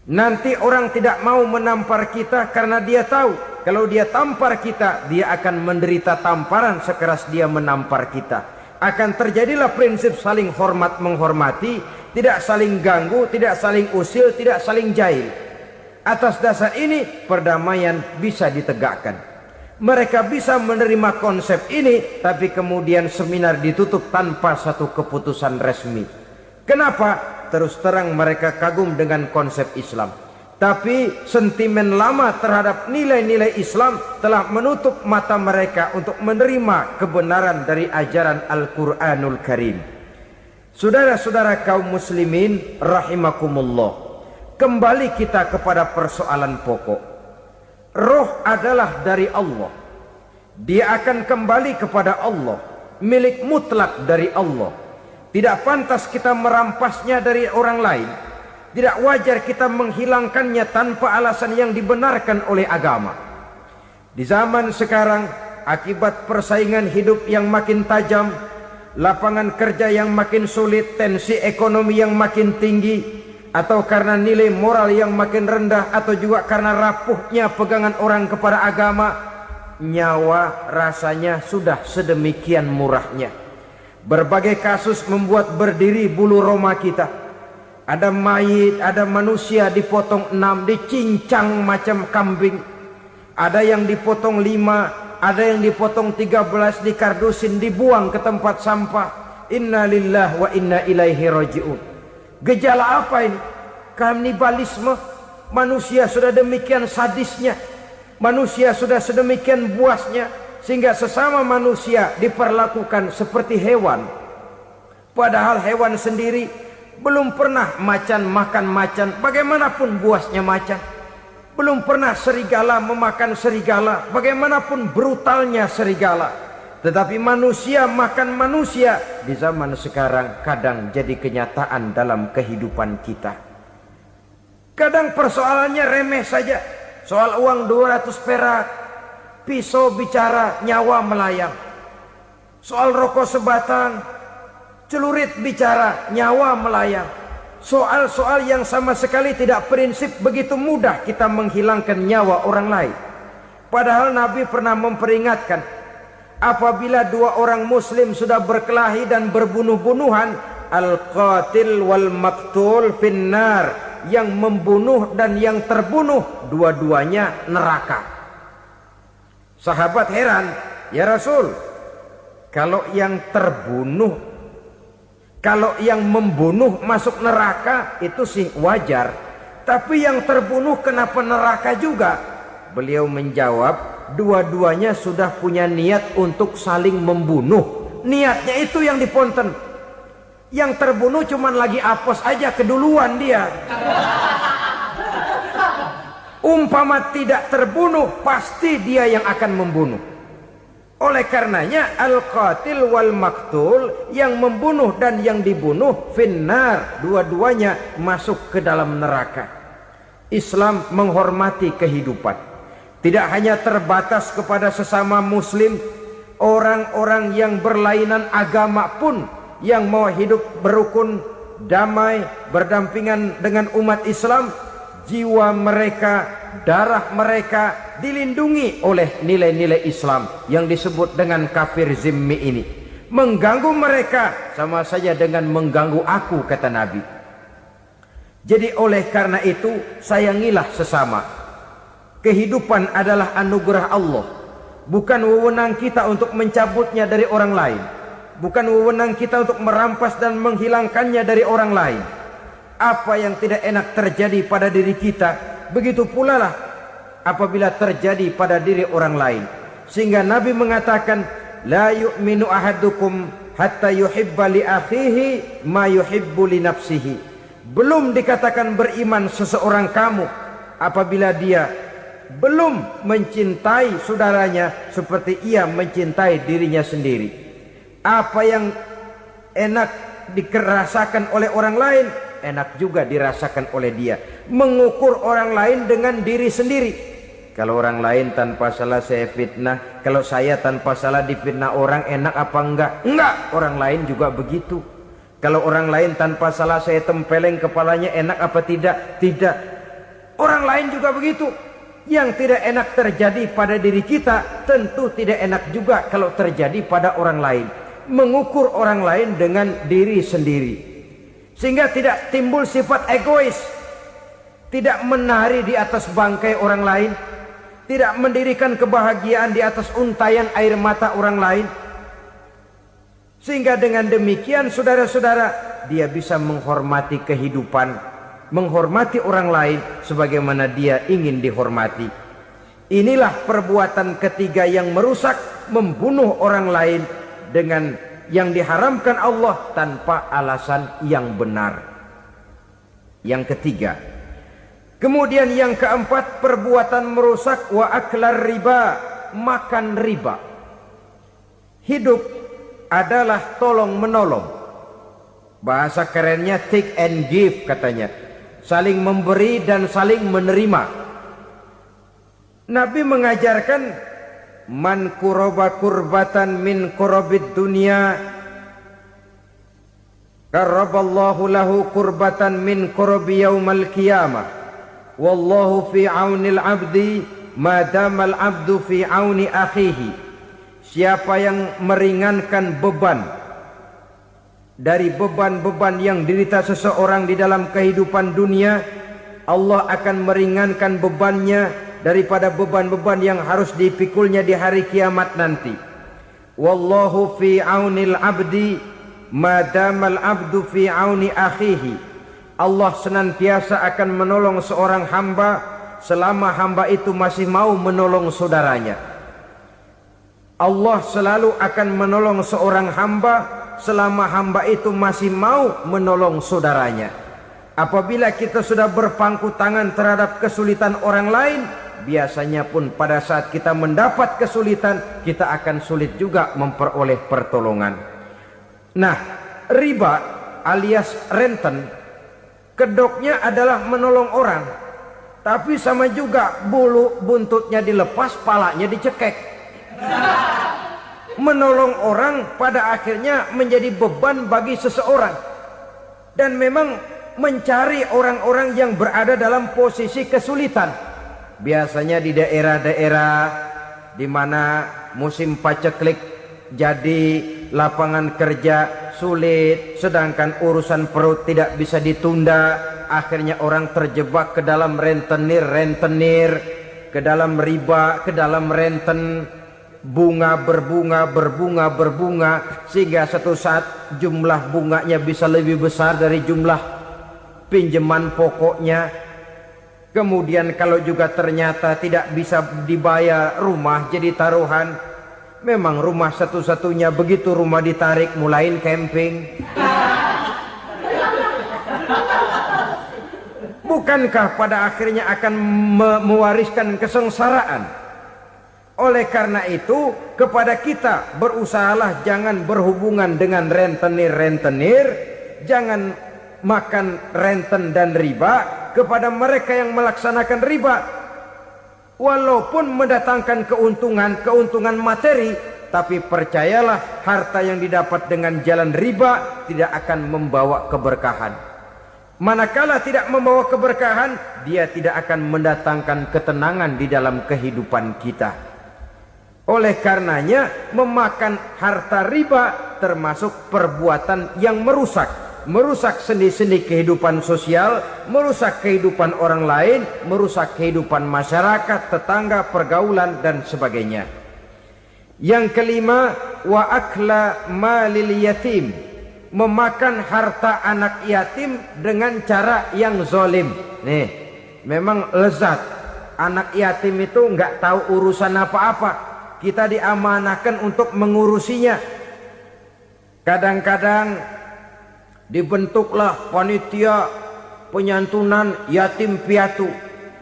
Nanti orang tidak mau menampar kita karena dia tahu kalau dia tampar kita, dia akan menderita tamparan sekeras dia menampar kita. Akan terjadilah prinsip saling hormat menghormati, tidak saling ganggu, tidak saling usil, tidak saling jahil. Atas dasar ini perdamaian bisa ditegakkan. Mereka bisa menerima konsep ini, tapi kemudian seminar ditutup tanpa satu keputusan resmi. Kenapa? Terus terang mereka kagum dengan konsep Islam, tapi sentimen lama terhadap nilai-nilai Islam telah menutup mata mereka untuk menerima kebenaran dari ajaran Al-Quranul Karim. Saudara-saudara kaum muslimin rahimakumullah, kembali kita kepada persoalan pokok. Roh adalah dari Allah. Dia akan kembali kepada Allah, milik mutlak dari Allah. Tidak pantas kita merampasnya dari orang lain. Tidak wajar kita menghilangkannya tanpa alasan yang dibenarkan oleh agama. Di zaman sekarang akibat persaingan hidup yang makin tajam, lapangan kerja yang makin sulit, tensi ekonomi yang makin tinggi, atau karena nilai moral yang makin rendah, atau juga karena rapuhnya pegangan orang kepada agama, nyawa rasanya sudah sedemikian murahnya. Berbagai kasus membuat berdiri bulu roma kita. Ada mayit, ada manusia dipotong 6, dicincang macam kambing. Ada yang dipotong 5, ada yang dipotong 13, dikardusin, dibuang ke tempat sampah. Inna lillahi wa inna ilaihi raji'un. Gejala apa ini? Kanibalisme. Manusia sudah demikian sadisnya, manusia sudah sedemikian buasnya, sehingga sesama manusia diperlakukan seperti hewan. Padahal hewan sendiri belum pernah macan makan macan, bagaimanapun buasnya macan. Belum pernah serigala memakan serigala, bagaimanapun brutalnya serigala. Tetapi manusia makan manusia di zaman sekarang kadang jadi kenyataan dalam kehidupan kita. Kadang persoalannya remeh saja. Soal uang 200 perak, pisau bicara, nyawa melayang. Soal rokok sebatang, celurit bicara, nyawa melayang. Soal-soal yang sama sekali tidak prinsip, begitu mudah kita menghilangkan nyawa orang lain. Padahal Nabi pernah memperingatkan, apabila dua orang muslim sudah berkelahi dan berbunuh-bunuhan, al-qatil wal maktul finnar, yang membunuh dan yang terbunuh dua-duanya neraka. Sahabat heran, ya Rasul, kalau yang terbunuh, kalau yang membunuh masuk neraka itu sih wajar, tapi yang terbunuh kenapa neraka juga? Beliau menjawab, dua-duanya sudah punya niat untuk saling membunuh. Niatnya itu yang diponten. Yang terbunuh cuman lagi apes aja, keduluan dia. Umpama tidak terbunuh, pasti dia yang akan membunuh. Oleh karenanya al-qatil wal maktul, yang membunuh dan yang dibunuh finnar, dua-duanya masuk ke dalam neraka. Islam menghormati kehidupan, tidak hanya terbatas kepada sesama muslim. Orang-orang yang berlainan agama pun yang mau hidup berukun, damai, berdampingan dengan umat Islam, jiwa mereka, darah mereka dilindungi oleh nilai-nilai Islam yang disebut dengan kafir zimmi ini. Mengganggu mereka sama saja dengan mengganggu aku, kata Nabi. Jadi oleh karena itu, sayangilah sesama. Kehidupan adalah anugerah Allah, bukan wewenang kita untuk mencabutnya dari orang lain, bukan wewenang kita untuk merampas dan menghilangkannya dari orang lain. Apa yang tidak enak terjadi pada diri kita, begitu pula lah apabila terjadi pada diri orang lain. Sehingga Nabi mengatakan, la yu'minu ahadukum hatta yuhibba li akhihi ma yuhibbu li nafsihi. Belum dikatakan beriman seseorang kamu apabila dia belum mencintai saudaranya seperti ia mencintai dirinya sendiri. Apa yang enak dirasakan oleh orang lain, enak juga dirasakan oleh dia. Mengukur orang lain dengan diri sendiri. Kalau orang lain tanpa salah saya fitnah, kalau saya tanpa salah difitnah orang, enak apa enggak? Enggak, orang lain juga begitu. Kalau orang lain tanpa salah saya tempeleng kepalanya, enak apa tidak? Tidak. Orang lain juga begitu. Yang tidak enak terjadi pada diri kita, tentu tidak enak juga kalau terjadi pada orang lain. Mengukur orang lain dengan diri sendiri, sehingga tidak timbul sifat egois, tidak menari di atas bangkai orang lain, tidak mendirikan kebahagiaan di atas untayan air mata orang lain. Sehingga dengan demikian saudara-saudara, dia bisa menghormati kehidupan, menghormati orang lain sebagaimana dia ingin dihormati. Inilah perbuatan ketiga yang merusak, membunuh orang lain dengan yang diharamkan Allah tanpa alasan yang benar. Yang ketiga. Kemudian yang keempat, perbuatan merusak wa aklar riba, makan riba. Hidup adalah tolong menolong. Bahasa kerennya take and give katanya. Saling memberi dan saling menerima. Nabi mengajarkan man kuraba kurbatan min kurabid dunya karaballahu lahu kurbatan min kurabi yaumal qiyamah. Wallahu fi aunil abdi madamal abdu fi auni akhihi. Siapa yang meringankan beban dari beban-beban yang dirita seseorang di dalam kehidupan dunia, Allah akan meringankan bebannya daripada beban-beban yang harus dipikulnya di hari kiamat nanti. Wallahu fi aunil abdi madamal abdu fi auni akhihi. Allah senantiasa akan menolong seorang hamba selama hamba itu masih mau menolong saudaranya. Allah selalu akan menolong seorang hamba selama hamba itu masih mau menolong saudaranya. Apabila kita sudah berpangku tangan terhadap kesulitan orang lain, biasanya pun pada saat kita mendapat kesulitan, kita akan sulit juga memperoleh pertolongan. Nah, riba alias renten, kedoknya adalah menolong orang, tapi sama juga bulu buntutnya dilepas, palanya dicekek. Menolong orang pada akhirnya menjadi beban bagi seseorang, dan memang mencari orang-orang yang berada dalam posisi kesulitan. Biasanya di daerah-daerah di mana musim paceklik, jadi lapangan kerja sulit, sedangkan urusan perut tidak bisa ditunda. Akhirnya orang terjebak ke dalam rentenir, ke dalam riba, ke dalam renten. Bunga berbunga, sehingga satu saat jumlah bunganya bisa lebih besar dari jumlah pinjaman pokoknya. Kemudian kalau juga ternyata tidak bisa dibayar, rumah jadi taruhan. Memang rumah satu-satunya, begitu rumah ditarik mulain camping. Bukankah pada akhirnya akan mewariskan kesengsaraan? Oleh karena itu, kepada kita berusahalah jangan berhubungan dengan rentenir, jangan makan renten dan riba. Kepada mereka yang melaksanakan riba, walaupun mendatangkan keuntungan materi, tapi percayalah harta yang didapat dengan jalan riba tidak akan membawa keberkahan. Manakala tidak membawa keberkahan, dia tidak akan mendatangkan ketenangan di dalam kehidupan kita. Oleh karenanya, memakan harta riba termasuk perbuatan yang merusak sendi-sendi kehidupan sosial, merusak kehidupan orang lain, merusak kehidupan masyarakat, tetangga, pergaulan, dan sebagainya. Yang kelima, wa akla malil yatim, memakan harta anak yatim dengan cara yang zalim. Nih, memang lezat. Anak yatim itu nggak tahu urusan apa-apa. Kita diamanahkan untuk mengurusinya. Kadang-kadang dibentuklah panitia penyantunan yatim piatu.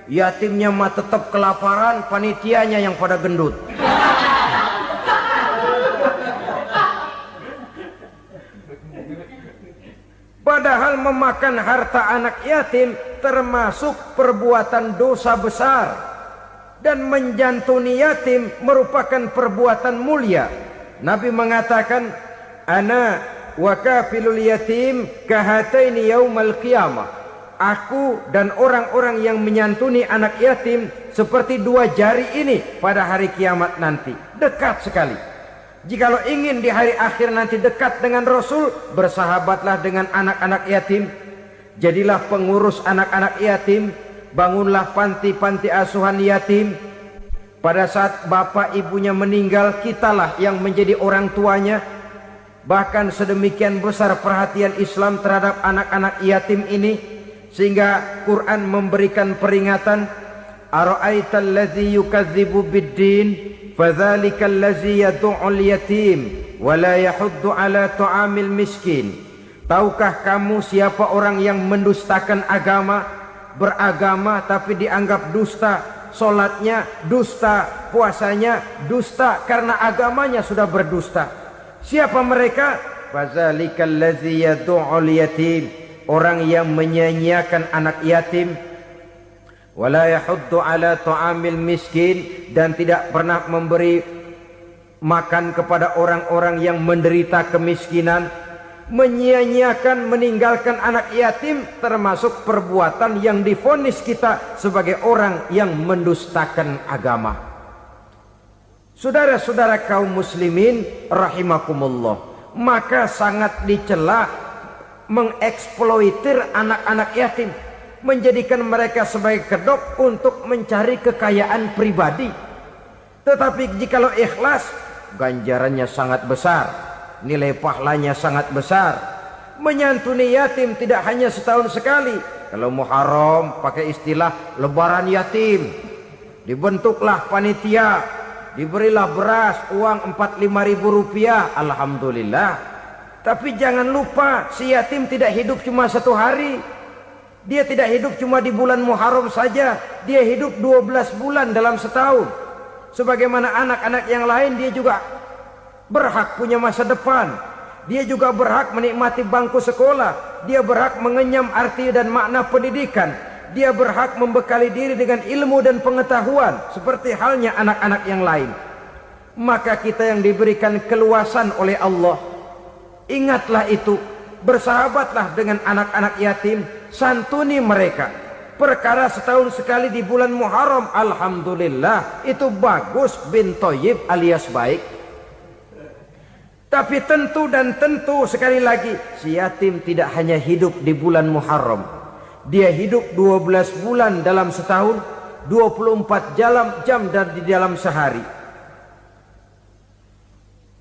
Yatimnya mah tetap kelaparan, panitianya yang pada gendut. Padahal memakan harta anak yatim termasuk perbuatan dosa besar. Dan menjantuni yatim merupakan perbuatan mulia. Nabi mengatakan, ana wa kafilul yatim kahataini yaumal qiyamah. Aku dan orang-orang yang menyantuni anak yatim seperti dua jari ini pada hari kiamat nanti. Dekat sekali. Jikalau ingin di hari akhir nanti dekat dengan Rasul, bersahabatlah dengan anak-anak yatim. Jadilah pengurus anak-anak yatim. Bangunlah panti-panti asuhan yatim. Pada saat bapak ibunya meninggal, kitalah yang menjadi orang tuanya. Bahkan sedemikian besar perhatian Islam terhadap anak-anak yatim ini, sehingga Quran memberikan peringatan, ara'aital ladzi yukadzibu biddin fadzalikal ladzi yad'ul yatim wa la yahuddu ala ta'amil miskin. Tahukah kamu siapa orang yang mendustakan agama? Beragama tapi dianggap dusta, solatnya dusta, puasanya dusta karena agamanya sudah berdusta. Siapa mereka? Fazalikal ladzi yad'ul yatim, orang yang menyia-nyiakan anak yatim. Wala yahuddu ala ta'amil miskin, dan tidak pernah memberi makan kepada orang-orang yang menderita kemiskinan, menyia-nyiakan, meninggalkan anak yatim, termasuk perbuatan yang divonis kita sebagai orang yang mendustakan agama. Saudara-saudara kaum muslimin rahimakumullah, maka sangat dicela mengeksploitir anak-anak yatim, menjadikan mereka sebagai kedok untuk mencari kekayaan pribadi. Tetapi jikalau ikhlas, ganjarannya sangat besar, nilai pahalanya sangat besar. Menyantuni yatim tidak hanya setahun sekali. Kalau Muharram pakai istilah lebaran yatim, dibentuklah panitia, diberilah beras, uang 4-5 ribu rupiah, alhamdulillah. Tapi jangan lupa, si yatim tidak hidup cuma satu hari. Dia tidak hidup cuma di bulan Muharram saja, dia hidup 12 bulan dalam setahun. Sebagaimana anak-anak yang lain, dia juga berhak punya masa depan. Dia juga berhak menikmati bangku sekolah. Dia berhak mengenyam arti dan makna pendidikan. Dia berhak membekali diri dengan ilmu dan pengetahuan, seperti halnya anak-anak yang lain. Maka kita yang diberikan keluasan oleh Allah, ingatlah itu, bersahabatlah dengan anak-anak yatim, santuni mereka. Perkara setahun sekali di bulan Muharram, alhamdulillah, itu bagus, bin Thayyib alias baik. Tapi tentu dan tentu sekali lagi, si yatim tidak hanya hidup di bulan Muharram. Dia hidup 12 bulan dalam setahun, 24 jam di dalam sehari.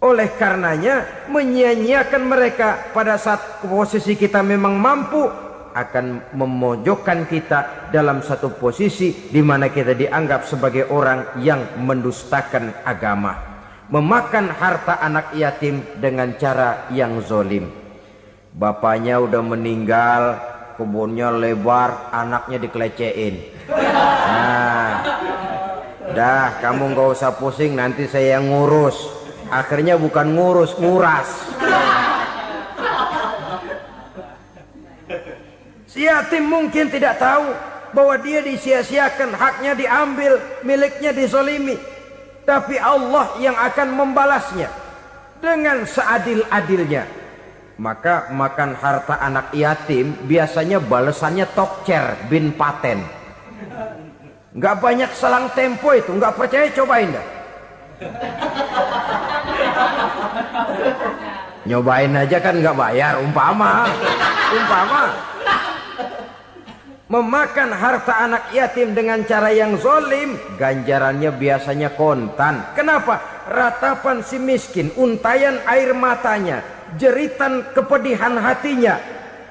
Oleh karenanya, menyia-nyiakan mereka pada saat posisi kita memang mampu akan memojokkan kita dalam satu posisi di mana kita dianggap sebagai orang yang mendustakan agama, memakan harta anak yatim dengan cara yang zolim. Bapaknya udah meninggal, kebunnya lebar, anaknya dikelecehin. Nah, dah kamu gak usah pusing, nanti saya yang ngurus. Akhirnya bukan ngurus, nguras. Si yatim mungkin tidak tahu bahwa dia disia-siakan, haknya diambil, miliknya dizolimi. Tapi Allah yang akan membalasnya dengan seadil-adilnya. Maka makan harta anak yatim biasanya balasannya tokcer bin paten. Nggak banyak selang tempo itu, nggak percaya cobain dah. Nyobain aja kan nggak bayar, umpama memakan harta anak yatim dengan cara yang zolim, ganjarannya biasanya kontan. Kenapa? Ratapan si miskin, untayan air matanya, jeritan kepedihan hatinya,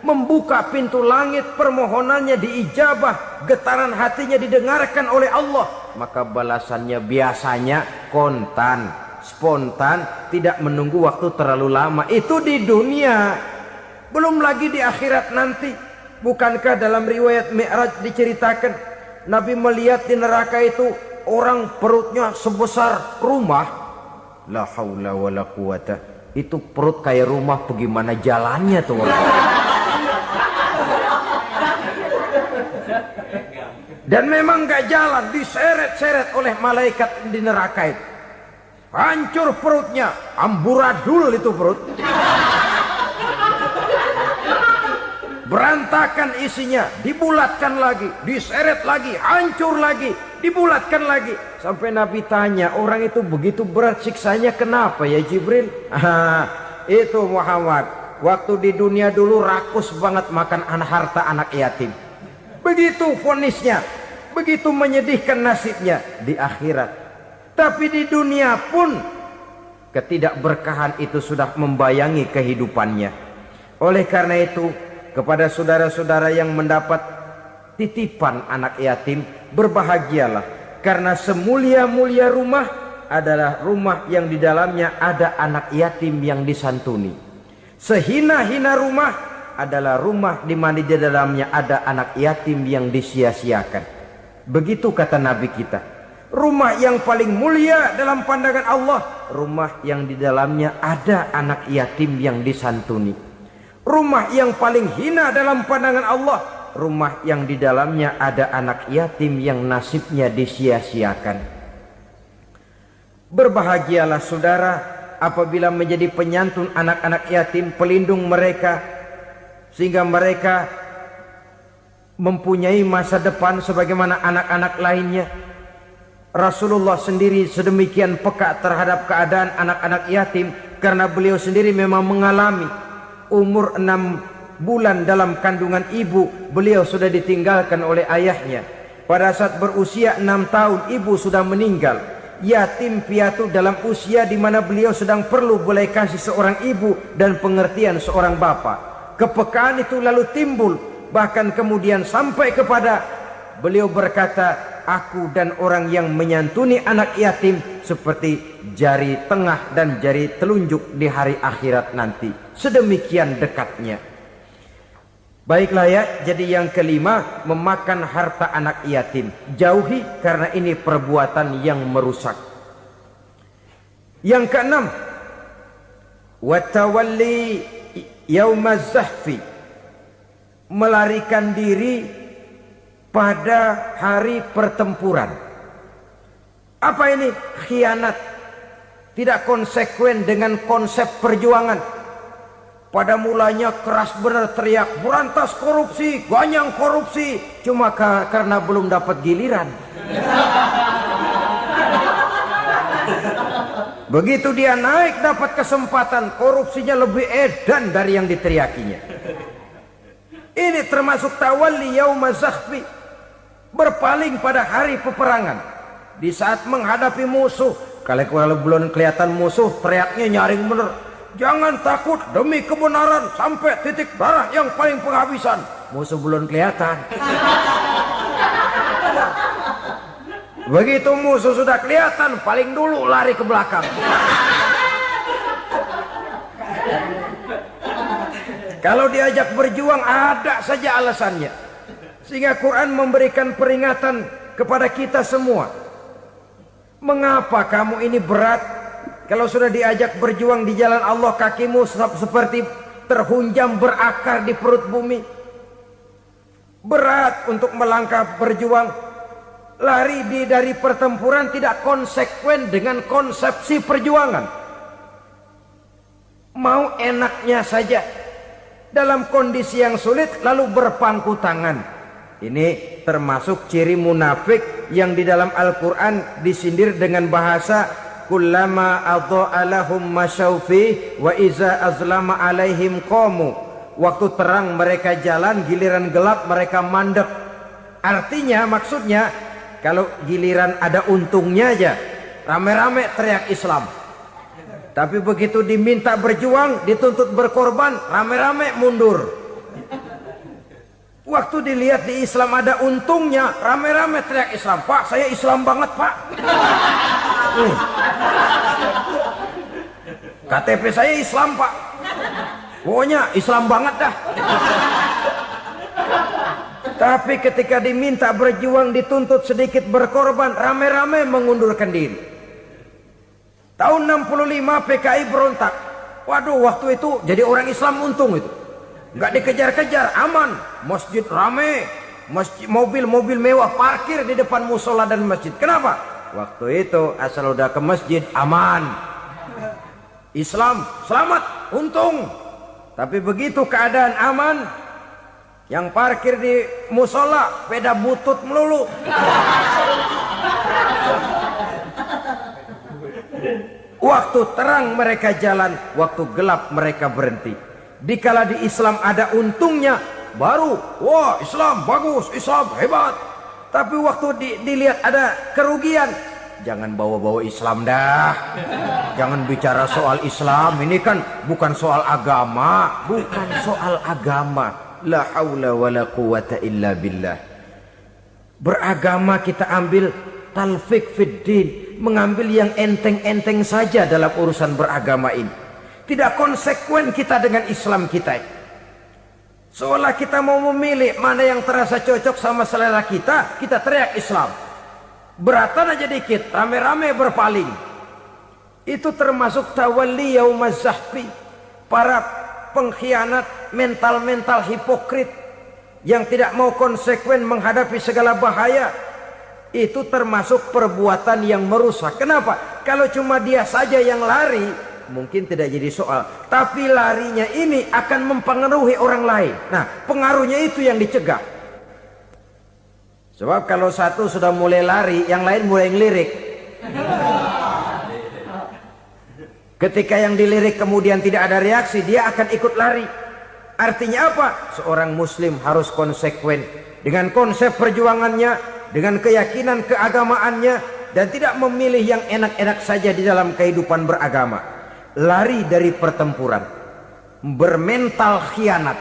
membuka pintu langit, permohonannya diijabah, getaran hatinya didengarkan oleh Allah, maka balasannya biasanya kontan, spontan, tidak menunggu waktu terlalu lama. Itu di dunia, belum lagi di akhirat nanti. Bukankah dalam riwayat Mi'raj diceritakan Nabi melihat di neraka itu orang perutnya sebesar rumah? La haula wala quwata. Itu perut kayak rumah, bagaimana jalannya tuh orang? Dan memang gak jalan, diseret-seret oleh malaikat di neraka itu. Hancur perutnya, amburadul itu perut. Berantakan isinya, dibulatkan lagi, diseret lagi, hancur lagi, dibulatkan lagi. Sampai Nabi tanya, orang itu begitu berat siksanya kenapa ya Jibril? Itu Muhammad, waktu di dunia dulu rakus banget makan harta anak yatim. Begitu vonisnya, begitu menyedihkan nasibnya di akhirat. Tapi di dunia pun ketidakberkahan itu sudah membayangi kehidupannya. Oleh karena itu, kepada saudara-saudara yang mendapat titipan anak yatim, berbahagialah, karena semulia-mulia rumah adalah rumah yang di dalamnya ada anak yatim yang disantuni. Sehina-hina rumah adalah rumah di mana di dalamnya ada anak yatim yang disia-siakan. Begitu kata Nabi kita. Rumah yang paling mulia dalam pandangan Allah, rumah yang di dalamnya ada anak yatim yang disantuni. Rumah yang paling hina dalam pandangan Allah, rumah yang di dalamnya ada anak yatim yang nasibnya disia-siakan. Berbahagialah saudara apabila menjadi penyantun anak-anak yatim, pelindung mereka, sehingga mereka mempunyai masa depan sebagaimana anak-anak lainnya. Rasulullah sendiri sedemikian peka terhadap keadaan anak-anak yatim karena beliau sendiri memang mengalami umur 6 bulan dalam kandungan ibu, beliau sudah ditinggalkan oleh ayahnya. Pada saat berusia 6 tahun ibu sudah meninggal. Yatim piatu dalam usia di mana beliau sedang perlu belas kasih seorang ibu dan pengertian seorang bapa. Kepekaan itu lalu timbul, bahkan kemudian sampai kepada beliau berkata, aku dan orang yang menyantuni anak yatim seperti jari tengah dan jari telunjuk di hari akhirat nanti. Sedemikian dekatnya. Baiklah ya, jadi yang kelima, memakan harta anak yatim. Jauhi karena ini perbuatan yang merusak. Yang keenam, watawalli yaumaz zahfi, melarikan diri pada hari pertempuran. Apa ini? Khianat. Tidak konsekuen dengan konsep perjuangan. Pada mulanya keras benar teriak, berantas korupsi, ganyang korupsi. Cuma karena belum dapat giliran. Begitu dia naik dapat kesempatan, korupsinya lebih edan dari yang diteriakinya. Ini termasuk tawalli yaumaz zahfi, berpaling pada hari peperangan. Di saat menghadapi musuh, kalau belum kelihatan musuh, teriaknya nyaring bener. Jangan takut demi kebenaran sampai titik darah yang paling penghabisan. Musuh belum kelihatan. Begitu musuh sudah kelihatan, paling dulu lari ke belakang. Kalau diajak berjuang ada saja alasannya. Sehingga Quran memberikan peringatan kepada kita semua. Mengapa kamu ini berat? Kalau sudah diajak berjuang di jalan Allah, kakimu seperti terhunjam berakar di perut bumi. Berat untuk melangkah berjuang. Lari dari pertempuran tidak konsekuen dengan konsepsi perjuangan. Mau enaknya saja. Dalam kondisi yang sulit lalu berpangku tangan. Ini termasuk ciri munafik yang di dalam Al-Quran disindir dengan bahasa kullama adha'a lahum masyaufi wa iza azlama alaihim qamu. Waktu terang mereka jalan, giliran gelap mereka mandek. Artinya, maksudnya kalau giliran ada untungnya aja rame-rame teriak Islam. Tapi begitu diminta berjuang, dituntut berkorban, rame-rame mundur. Waktu dilihat di Islam ada untungnya, rame-rame teriak Islam. Pak, saya Islam banget, Pak. KTP saya Islam, Pak. Pokoknya Islam banget dah. Tapi ketika diminta berjuang, dituntut sedikit berkorban, rame-rame mengundurkan diri. Tahun 65 PKI berontak. Waduh, waktu itu jadi orang Islam untung itu. Nggak dikejar-kejar, aman. Masjid rame, masjid, mobil-mobil mewah parkir di depan musola dan masjid. Kenapa? Waktu itu asal udah ke masjid aman. Islam selamat, untung. Tapi begitu keadaan aman, yang parkir di musola sepeda butut melulu. Waktu terang mereka jalan, waktu gelap mereka berhenti. Dikala di Islam ada untungnya, baru wah Islam bagus, Islam hebat. Tapi waktu dilihat ada kerugian, jangan bawa-bawa Islam dah. Jangan bicara soal Islam, ini kan bukan soal agama. Bukan soal agama. La haula wa la quwata illa billah. Beragama kita ambil talfik fid din, mengambil yang enteng-enteng saja dalam urusan beragama ini. Tidak konsekuen kita dengan Islam kita. Seolah kita mau memilih mana yang terasa cocok sama selera kita, kita teriak Islam. Beratan aja dikit, rame-rame berpaling. Itu termasuk tawalli yaumaz zahfi. Para pengkhianat, mental-mental hipokrit yang tidak mau konsekuen menghadapi segala bahaya. itu termasuk perbuatan yang merusak. Kenapa? Kalau cuma dia saja yang lari, mungkin tidak jadi soal. Tapi larinya ini akan mempengaruhi orang lain. Nah, pengaruhnya itu yang dicegah. Sebab kalau satu sudah mulai lari, yang lain mulai ngelirik. Ketika yang dilirik kemudian tidak ada reaksi, dia akan ikut lari. Artinya apa? Seorang muslim harus konsekuen dengan konsep perjuangannya, dengan keyakinan keagamaannya, dan tidak memilih yang enak-enak saja di dalam kehidupan beragama. Lari dari pertempuran, bermental khianat,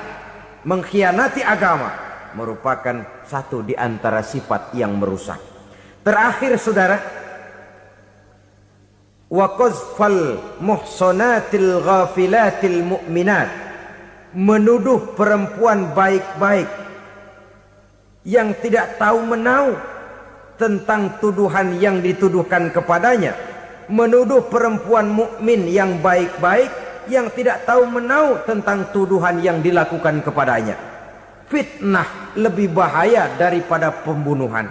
mengkhianati agama, merupakan satu di antara sifat yang merusak. Terakhir saudara, wa qazfal muhsanatil ghafilatil mu'minat, menuduh perempuan baik-baik yang tidak tahu menahu tentang tuduhan yang dituduhkan kepadanya, menuduh perempuan mukmin yang baik-baik yang tidak tahu menahu tentang tuduhan yang dilakukan kepadanya. Fitnah lebih bahaya daripada pembunuhan.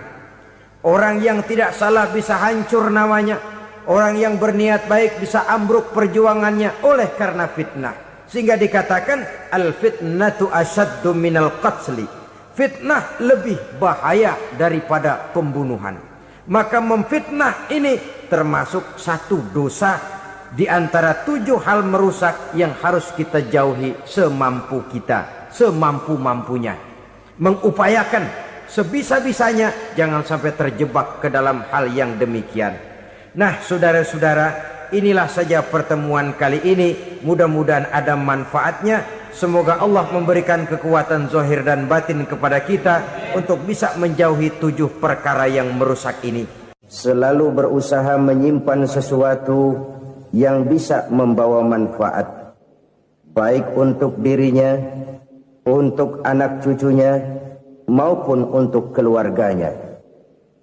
Orang yang tidak salah bisa hancur namanya, orang yang berniat baik bisa ambruk perjuangannya oleh karena fitnah. Sehingga dikatakan al-fitnatu asyaddu minal qatli. Fitnah lebih bahaya daripada pembunuhan. Maka memfitnah ini termasuk satu dosa di antara 7 hal merusak yang harus kita jauhi semampu kita, semampu-mampunya. Mengupayakan sebisa-bisanya jangan sampai terjebak ke dalam hal yang demikian. Nah, saudara-saudara, inilah saja pertemuan kali ini. Mudah-mudahan ada manfaatnya. Semoga Allah memberikan kekuatan zahir dan batin kepada kita untuk bisa menjauhi 7 perkara yang merusak ini. Selalu berusaha menyimpan sesuatu yang bisa membawa manfaat, baik untuk dirinya, untuk anak cucunya, maupun untuk keluarganya,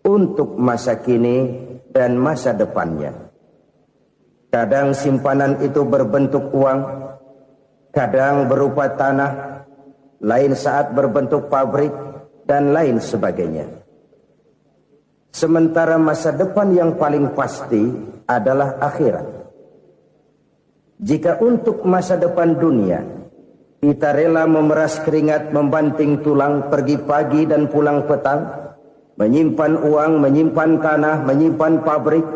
untuk masa kini dan masa depannya. Kadang simpanan itu berbentuk uang, kadang berupa tanah, lain saat berbentuk pabrik, dan lain sebagainya. Sementara masa depan yang paling pasti adalah akhirat. Jika untuk masa depan dunia kita rela memeras keringat, membanting tulang, pergi pagi dan pulang petang, menyimpan uang, menyimpan tanah, menyimpan pabrik,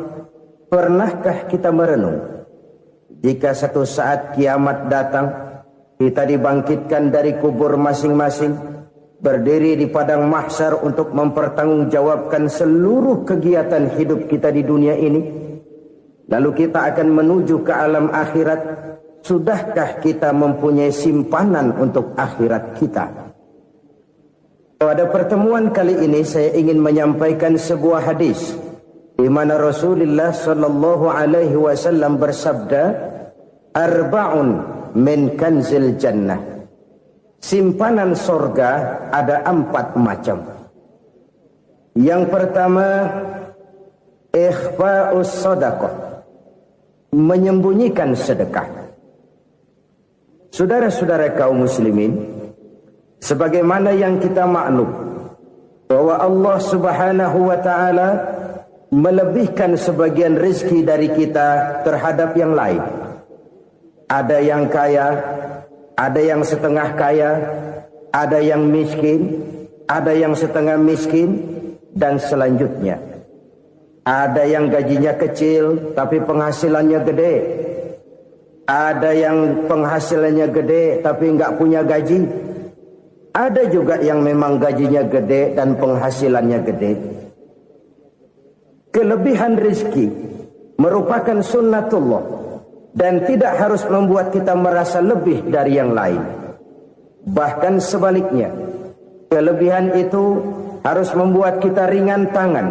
pernahkah kita merenung jika satu saat kiamat datang, kita dibangkitkan dari kubur masing-masing, berdiri di padang mahsyar untuk mempertanggungjawabkan seluruh kegiatan hidup kita di dunia ini, lalu kita akan menuju ke alam akhirat. Sudahkah kita mempunyai simpanan untuk akhirat kita? Pada pertemuan kali ini saya ingin menyampaikan sebuah hadis di mana Rasulullah sallallahu alaihi wasallam bersabda, arba'un min kanzil jannah. Simpanan sorga ada 4 macam. Yang pertama, ikhfa'us sadaqah, menyembunyikan sedekah. Saudara-saudara kaum muslimin, sebagaimana yang kita maklum bahwa Allah Subhanahu wa taala melebihkan sebagian rezeki dari kita terhadap yang lain. Ada yang kaya, ada yang setengah kaya, ada yang miskin, ada yang setengah miskin, dan selanjutnya. Ada yang gajinya kecil tapi penghasilannya gede. Ada yang penghasilannya gede tapi nggak punya gaji. Ada juga yang memang gajinya gede dan penghasilannya gede. Kelebihan rezeki merupakan sunnatullah dan tidak harus membuat kita merasa lebih dari yang lain. Bahkan sebaliknya, kelebihan itu harus membuat kita ringan tangan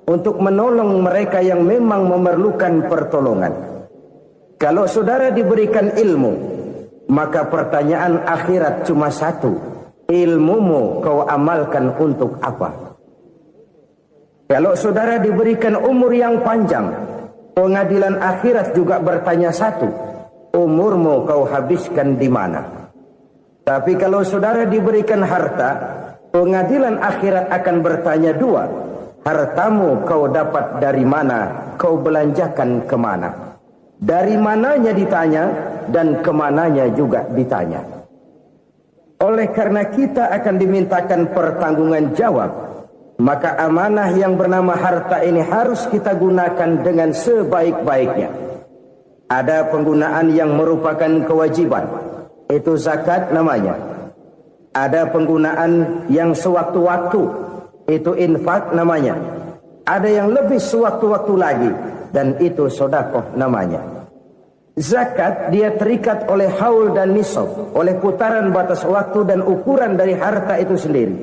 untuk menolong mereka yang memang memerlukan pertolongan. Kalau saudara diberikan ilmu, maka pertanyaan akhirat cuma satu: ilmumu kau amalkan untuk apa? Kalau saudara diberikan umur yang panjang, pengadilan akhirat juga bertanya satu: umurmu kau habiskan di mana? Tapi kalau saudara diberikan harta, pengadilan akhirat akan bertanya 2: hartamu kau dapat dari mana, kau belanjakan kemana. Dari mananya ditanya, dan kemananya juga ditanya. Oleh karena kita akan dimintakan pertanggungan jawab, maka amanah yang bernama harta ini harus kita gunakan dengan sebaik-baiknya. Ada penggunaan yang merupakan kewajiban, itu zakat namanya. Ada penggunaan yang sewaktu-waktu, itu infak namanya. Ada yang lebih sewaktu-waktu lagi, dan itu sedekah namanya. Zakat dia terikat oleh haul dan nisab, oleh putaran batas waktu dan ukuran dari harta itu sendiri.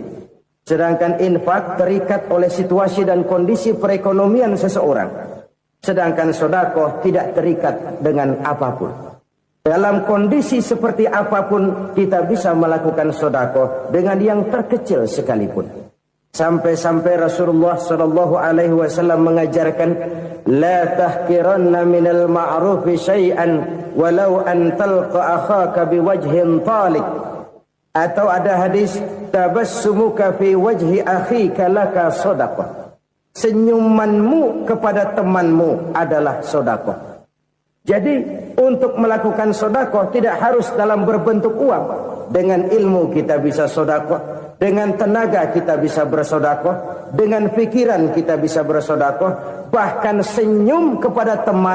Sedangkan infak terikat oleh situasi dan kondisi perekonomian seseorang. Sedangkan sedekah tidak terikat dengan apapun. Dalam kondisi seperti apapun kita bisa melakukan sedekah dengan yang terkecil sekalipun. Sampai-sampai Rasulullah SAW mengajarkan, la tahkiranna minal ma'rufi syai'an walau an talqa akhaka biwajhin talik. Atau ada hadis, tabassumuka fi wajhi akhika laka sedekah. Senyumanmu kepada temanmu adalah sedekah. Jadi untuk melakukan sedekah tidak harus dalam berbentuk uang. Dengan ilmu kita bisa sedekah, dengan tenaga kita bisa bersedekah, dengan pikiran kita bisa bersedekah, bahkan senyum kepada teman